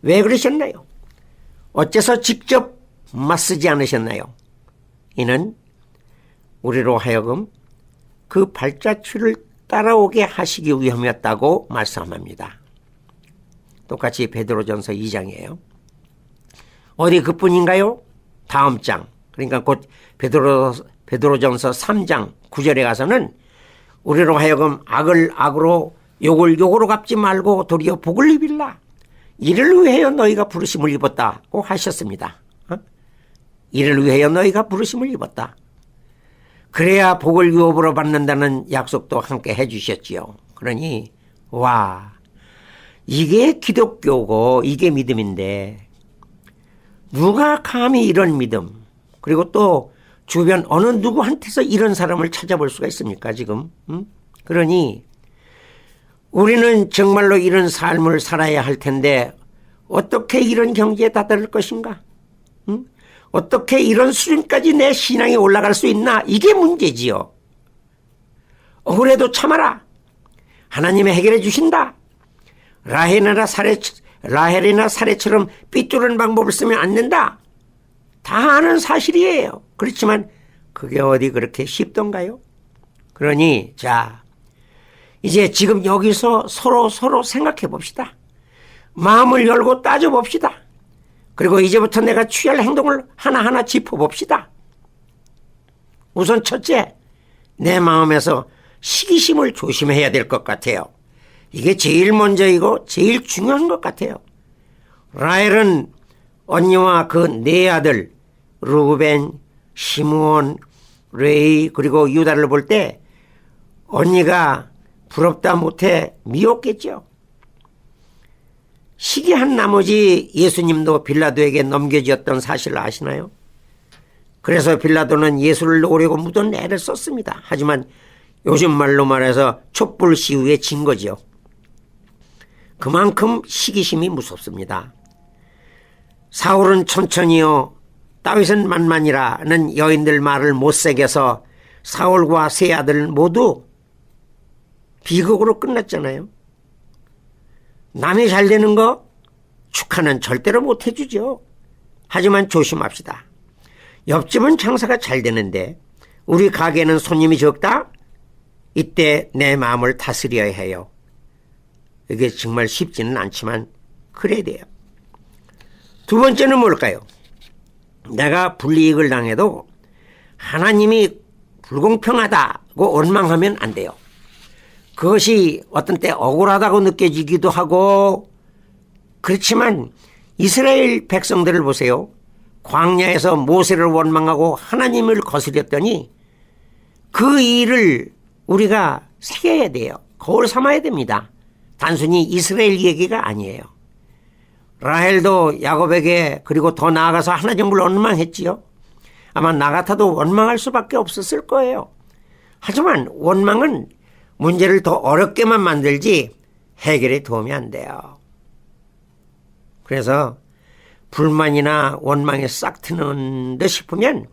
왜 그러셨나요? 어째서 직접 맞서지 않으셨나요? 이는 우리로 하여금 그 발자취를 따라오게 하시기 위함이었다고 말씀합니다. 똑같이 베드로전서 2장이에요. 어디 그뿐인가요? 다음 장, 그러니까 곧 베드로전서 3장 9절에 가서는 우리로 하여금 악을 악으로 욕을 욕으로 갚지 말고 도리어 복을 입일라. 이를 위하여 너희가 부르심을 입었다고 하셨습니다. 이를 위하여 너희가 부르심을 입었다. 그래야 복을 유업으로 받는다는 약속도 함께 해주셨지요. 그러니 와, 이게 기독교고 이게 믿음인데 누가 감히 이런 믿음, 그리고 또 주변 어느 누구한테서 이런 사람을 찾아볼 수가 있습니까 지금? 그러니 우리는 정말로 이런 삶을 살아야 할 텐데 어떻게 이런 경지에 다다를 것인가? 어떻게 이런 수준까지 내 신앙이 올라갈 수 있나? 이게 문제지요. 억울해도 참아라. 하나님이 해결해 주신다. 라헬이나 사례처럼 삐뚤은 방법을 쓰면 안 된다. 다 아는 사실이에요. 그렇지만 그게 어디 그렇게 쉽던가요? 그러니 자, 이제 지금 여기서 서로 생각해 봅시다. 마음을 열고 따져봅시다. 그리고 이제부터 내가 취할 행동을 하나하나 짚어봅시다. 우선 첫째, 내 마음에서 시기심을 조심해야 될 것 같아요. 이게 제일 먼저이고 제일 중요한 것 같아요. 라헬은 언니와 그 네 아들 루벤, 시므온, 레위 그리고 유다를 볼 때 언니가 부럽다 못해 미웠겠죠. 시기한 나머지 예수님도 빌라도에게 넘겨졌던 사실을 아시나요? 그래서 빌라도는 예수를 놓으려고 묻은 애를 썼습니다. 하지만 요즘 말로 말해서 촛불 시위에 진 거죠. 그만큼 시기심이 무섭습니다. 사울은 천천히요 다윗은 만만이라는 여인들 말을 못 새겨서 사울과 세 아들 모두 비극으로 끝났잖아요. 남이 잘 되는 거 축하는 절대로 못 해주죠. 하지만 조심합시다. 옆집은 장사가 잘 되는데 우리 가게는 손님이 적다? 이때 내 마음을 다스려야 해요. 이게 정말 쉽지는 않지만 그래야 돼요. 두 번째는 뭘까요? 내가 불이익을 당해도 하나님이 불공평하다고 원망하면 안 돼요. 그것이 어떤 때 억울하다고 느껴지기도 하고, 그렇지만 이스라엘 백성들을 보세요. 광야에서 모세를 원망하고 하나님을 거스렸더니 그 일을 우리가 새겨야 돼요. 거울 삼아야 됩니다. 단순히 이스라엘 얘기가 아니에요. 라헬도 야곱에게 그리고 더 나아가서 하나님을 원망했지요. 아마 나 같아도 원망할 수밖에 없었을 거예요. 하지만 원망은 문제를 더 어렵게만 만들지 해결에 도움이 안 돼요. 그래서 불만이나 원망에 싹 트는 듯 싶으면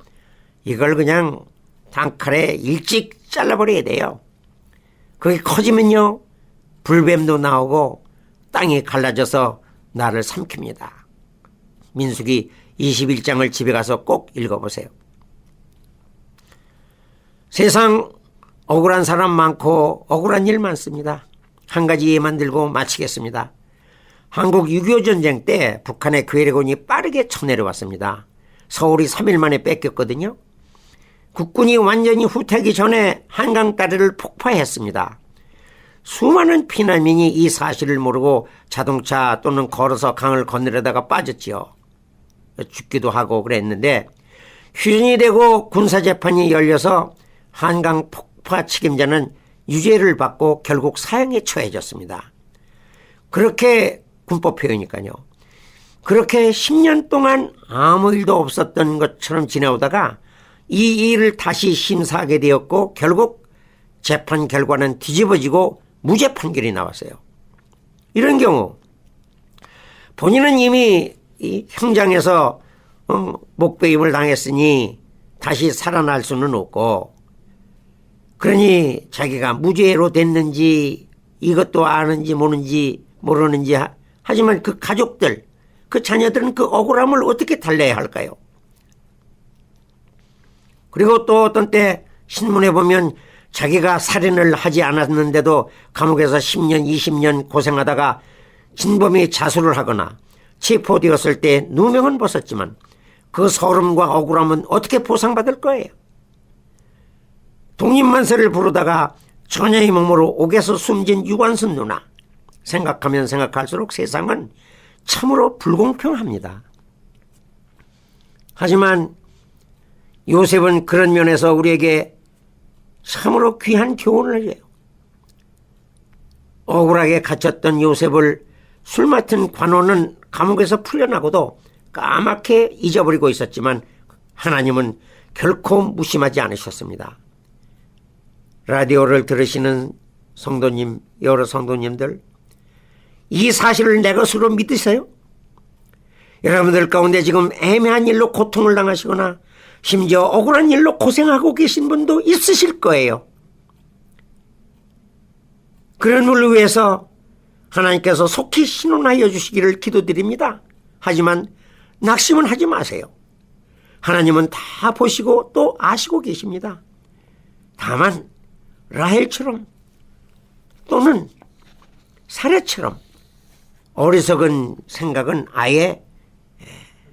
이걸 그냥 단칼에 일찍 잘라버려야 돼요. 그게 커지면요, 불뱀도 나오고 땅이 갈라져서 나를 삼킵니다. 민수기 21장을 집에 가서 꼭 읽어보세요. 세상 억울한 사람 많고 억울한 일 많습니다. 한 가지 예만 들고 마치겠습니다. 한국 6.25 전쟁 때 북한의 괴뢰군이 빠르게 쳐내려왔습니다. 서울이 3일 만에 뺏겼거든요. 국군이 완전히 후퇴하기 전에 한강다리를 폭파했습니다. 수많은 피난민이 이 사실을 모르고 자동차 또는 걸어서 강을 건너려다가 빠졌지요. 죽기도 하고 그랬는데 휴전이 되고 군사재판이 열려서 한강 폭파 책임자는 유죄를 받고 결국 사형에 처해졌습니다. 그렇게 군법 표현이니까요. 그렇게 10년 동안 아무 일도 없었던 것처럼 지내오다가 이 일을 다시 심사하게 되었고 결국 재판 결과는 뒤집어지고 무죄 판결이 나왔어요. 이런 경우 본인은 이미 이 형장에서 목배임을 당했으니 다시 살아날 수는 없고, 그러니 자기가 무죄로 됐는지 이것도 아는지 모르는지 하지만 그 가족들, 그 자녀들은 그 억울함을 어떻게 달래야 할까요? 그리고 또 어떤 때 신문에 보면 자기가 살인을 하지 않았는데도 감옥에서 10년, 20년 고생하다가 진범이 자수를 하거나 체포되었을 때 누명은 벗었지만 그 서름과 억울함은 어떻게 보상받을 거예요? 독립만세를 부르다가 처녀의 몸으로 옥에서 숨진 유관순 누나, 생각하면 생각할수록 세상은 참으로 불공평합니다. 하지만 요셉은 그런 면에서 우리에게 참으로 귀한 교훈을 해요. 억울하게 갇혔던 요셉을 술 맡은 관원은 감옥에서 풀려나고도 까맣게 잊어버리고 있었지만 하나님은 결코 무심하지 않으셨습니다. 라디오를 들으시는 성도님, 여러 성도님들, 이 사실을 내 것으로 믿으세요? 여러분들 가운데 지금 애매한 일로 고통을 당하시거나 심지어 억울한 일로 고생하고 계신 분도 있으실 거예요. 그런 분을 위해서 하나님께서 속히 신원하여 주시기를 기도드립니다. 하지만 낙심은 하지 마세요. 하나님은 다 보시고 또 아시고 계십니다. 다만 라헬처럼 또는 사례처럼 어리석은 생각은 아예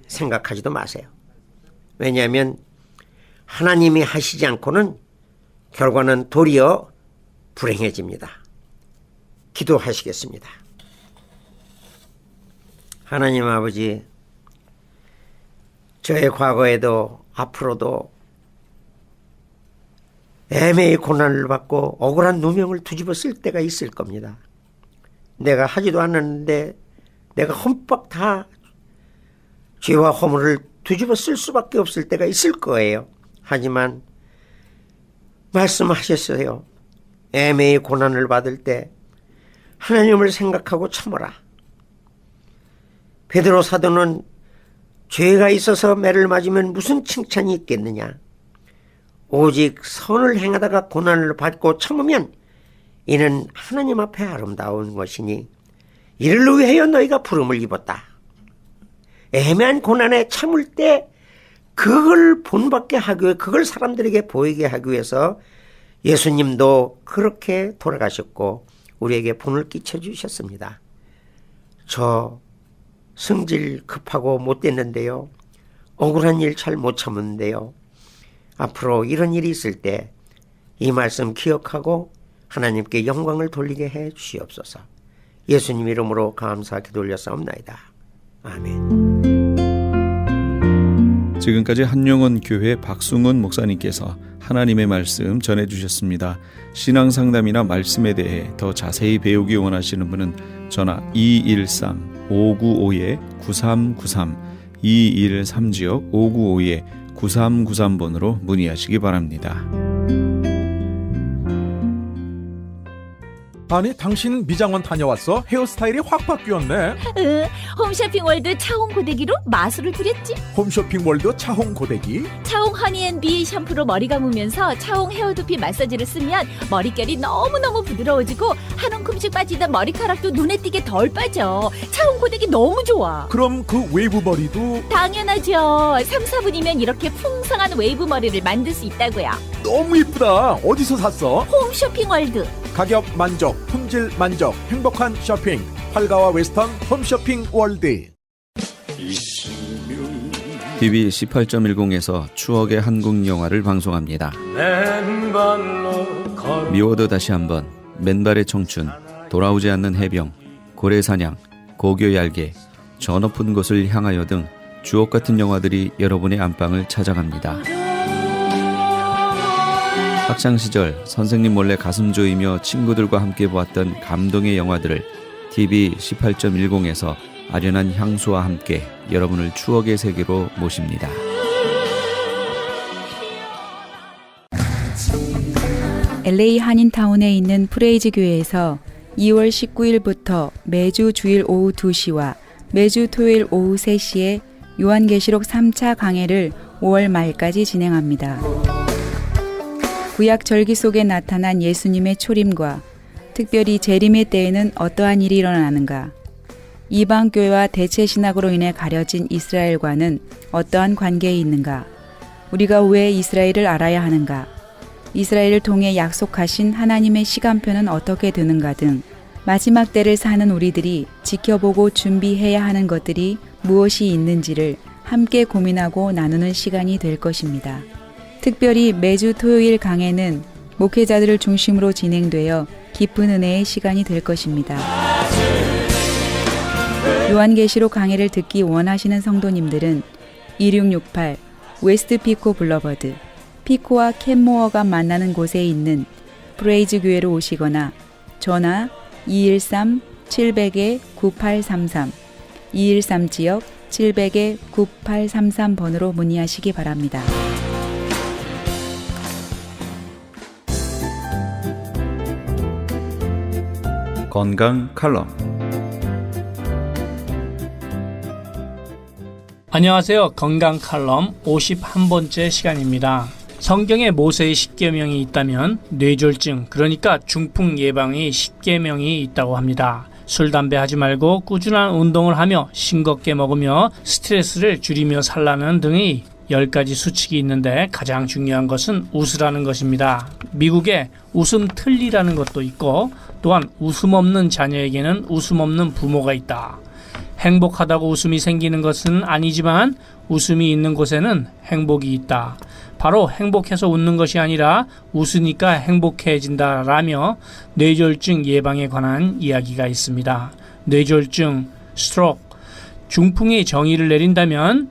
생각하지도 마세요. 왜냐하면 하나님이 하시지 않고는 결과는 도리어 불행해집니다. 기도하시겠습니다. 하나님 아버지, 저의 과거에도 앞으로도 애매히 고난을 받고 억울한 누명을 뒤집어 쓸 때가 있을 겁니다. 내가 하지도 않았는데 내가 흠뻑 다 죄와 허물을 뒤집어 쓸 수밖에 없을 때가 있을 거예요. 하지만 말씀하셨어요. 애매히 고난을 받을 때 하나님을 생각하고 참으라. 베드로 사도는 죄가 있어서 매를 맞으면 무슨 칭찬이 있겠느냐. 오직 선을 행하다가 고난을 받고 참으면 이는 하나님 앞에 아름다운 것이니 이를 위하여 너희가 부름을 입었다. 애매한 고난에 참을 때 그걸 본받게 하기 위해, 그걸 사람들에게 보이게 하기 위해서 예수님도 그렇게 돌아가셨고 우리에게 본을 끼쳐주셨습니다. 저 성질 급하고 못됐는데요. 억울한 일 잘 못 참았는데요. 앞으로 이런 일이 있을 때 이 말씀 기억하고 하나님께 영광을 돌리게 해 주시옵소서. 예수님 이름으로 감사하게 돌려싸움나이다. 아멘. 지금까지 한용원 교회 박승훈 목사님께서 하나님의 말씀 전해주셨습니다. 신앙상담이나 말씀에 대해 더 자세히 배우기 원하시는 분은 전화 213-595-9393 213지역 595-9393번으로 문의하시기 바랍니다. 아니 당신 미장원 다녀왔어? 헤어스타일이 확 바뀌었네. 홈쇼핑월드 차홍 고데기로 마술을 부렸지. 홈쇼핑월드 차홍 고데기. 차홍 허니앤비 샴푸로 머리 감으면서 차홍 헤어두피 마사지를 쓰면 머릿결이 너무너무 부드러워지고 한 움큼씩 빠지던 머리카락도 눈에 띄게 덜 빠져. 차홍 고데기 너무 좋아. 그럼 그 웨이브 머리도? 당연하죠. 3, 4분이면 이렇게 풍성한 웨이브 머리를 만들 수 있다고요. 너무 이쁘다. 어디서 샀어? 홈쇼핑월드. 가격 만족, 품질 만족, 행복한 쇼핑. 활가와 웨스턴 홈쇼핑 월드. TV 18.10에서 추억의 한국 영화를 방송합니다. 미워도 다시 한번, 맨발의 청춘, 돌아오지 않는 해병, 고래사냥, 고교 얄개, 저 높은 곳을 향하여 등 주옥 같은 영화들이 여러분의 안방을 찾아갑니다. 학창시절 선생님 몰래 가슴 조이며 친구들과 함께 보았던 감동의 영화들을 TV 18.10에서 아련한 향수와 함께 여러분을 추억의 세계로 모십니다. LA 한인타운에 있는 프레이즈 교회에서 2월 19일부터 매주 주일 오후 2시와 매주 토요일 오후 3시에 요한계시록 3차 강해를 5월 말까지 진행합니다. 구약 절기 속에 나타난 예수님의 초림과 특별히 재림의 때에는 어떠한 일이 일어나는가? 이방교회와 대체신학으로 인해 가려진 이스라엘과는 어떠한 관계에 있는가? 우리가 왜 이스라엘을 알아야 하는가? 이스라엘을 통해 약속하신 하나님의 시간표는 어떻게 되는가 등 마지막 때를 사는 우리들이 지켜보고 준비해야 하는 것들이 무엇이 있는지를 함께 고민하고 나누는 시간이 될 것입니다. 특별히 매주 토요일 강해는 목회자들을 중심으로 진행되어 깊은 은혜의 시간이 될 것입니다. 요한계시록 강해를 듣기 원하시는 성도님들은 2668 웨스트 피코 블러버드, 피코와 캔모어가 만나는 곳에 있는 프레이즈 교회로 오시거나 전화 213-700-9833 213지역 700-9833번으로 문의하시기 바랍니다. 건강 칼럼. 안녕하세요. 건강 칼럼 51번째 시간입니다. 성경에 모세의 10계명이 있다면 뇌졸중, 그러니까 중풍 예방의 10계명이 있다고 합니다. 술, 담배 하지 말고 꾸준한 운동을 하며 싱겁게 먹으며 스트레스를 줄이며 살라는 등의 10가지 수칙이 있는데 가장 중요한 것은 웃으라는 것입니다. 미국에 웃음 틀니라는 것도 있고 또한 웃음 없는 자녀에게는 웃음 없는 부모가 있다. 행복하다고 웃음이 생기는 것은 아니지만 웃음이 있는 곳에는 행복이 있다. 바로 행복해서 웃는 것이 아니라 웃으니까 행복해진다라며 뇌졸중 예방에 관한 이야기가 있습니다. 뇌졸중, 스트로크, 중풍이 정의를 내린다면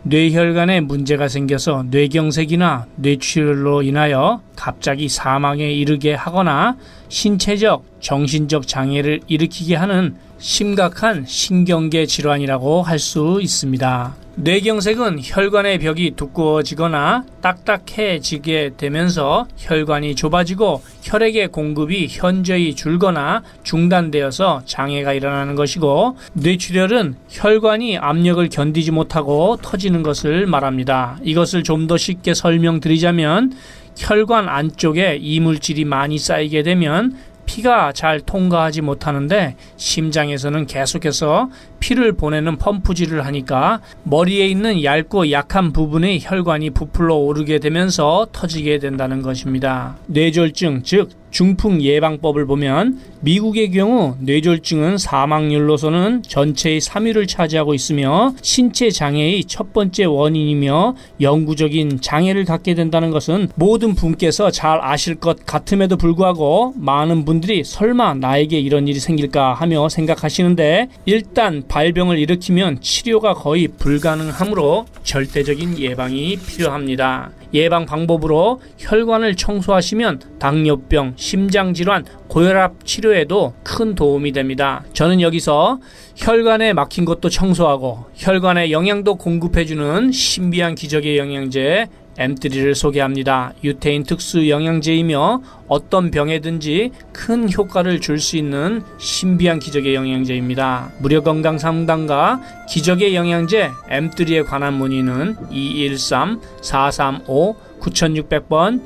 뇌혈관에 문제가 생겨서 뇌경색이나 뇌출혈로 인하여 갑자기 사망에 이르게 하거나 신체적, 정신적 장애를 일으키게 하는 심각한 신경계 질환이라고 할 수 있습니다. 뇌경색은 혈관의 벽이 두꺼워지거나 딱딱해지게 되면서 혈관이 좁아지고 혈액의 공급이 현저히 줄거나 중단되어서 장애가 일어나는 것이고, 뇌출혈은 혈관이 압력을 견디지 못하고 터지는 것을 말합니다. 이것을 좀 더 쉽게 설명드리자면, 혈관 안쪽에 이물질이 많이 쌓이게 되면 피가 잘 통과하지 못하는데 심장에서는 계속해서 피를 보내는 펌프질을 하니까 머리에 있는 얇고 약한 부분의 혈관이 부풀어 오르게 되면서 터지게 된다는 것입니다. 뇌졸중, 즉 중풍 예방법을 보면 미국의 경우 뇌졸중은 사망률로서는 전체의 3위를 차지하고 있으며 신체 장애의 첫 번째 원인이며 영구적인 장애를 갖게 된다는 것은 모든 분께서 잘 아실 것 같음에도 불구하고 많은 분들이 설마 나에게 이런 일이 생길까 하며 생각하시는데, 일단 발병을 일으키면 치료가 거의 불가능하므로 절대적인 예방이 필요합니다. 예방 방법으로 혈관을 청소하시면 당뇨병, 심장질환, 고혈압 치료에도 큰 도움이 됩니다. 저는 여기서 혈관에 막힌 것도 청소하고 혈관에 영양도 공급해주는 신비한 기적의 영양제 M3를 소개합니다. 유태인 특수 영양제이며 어떤 병에든지 큰 효과를 줄 수 있는 신비한 기적의 영양제입니다. 무료 건강 상담과 기적의 영양제 M3에 관한 문의는 213-435-9600번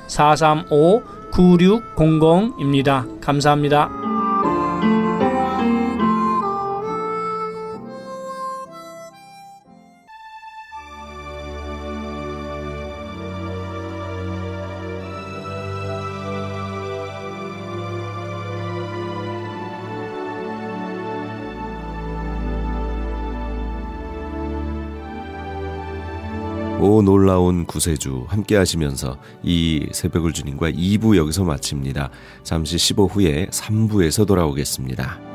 213-435-9600입니다. 감사합니다. 오 놀라운 구세주 함께 하시면서 이 새벽을 주님과 2부 여기서 마칩니다. 잠시 15 후에 3부에서 돌아오겠습니다.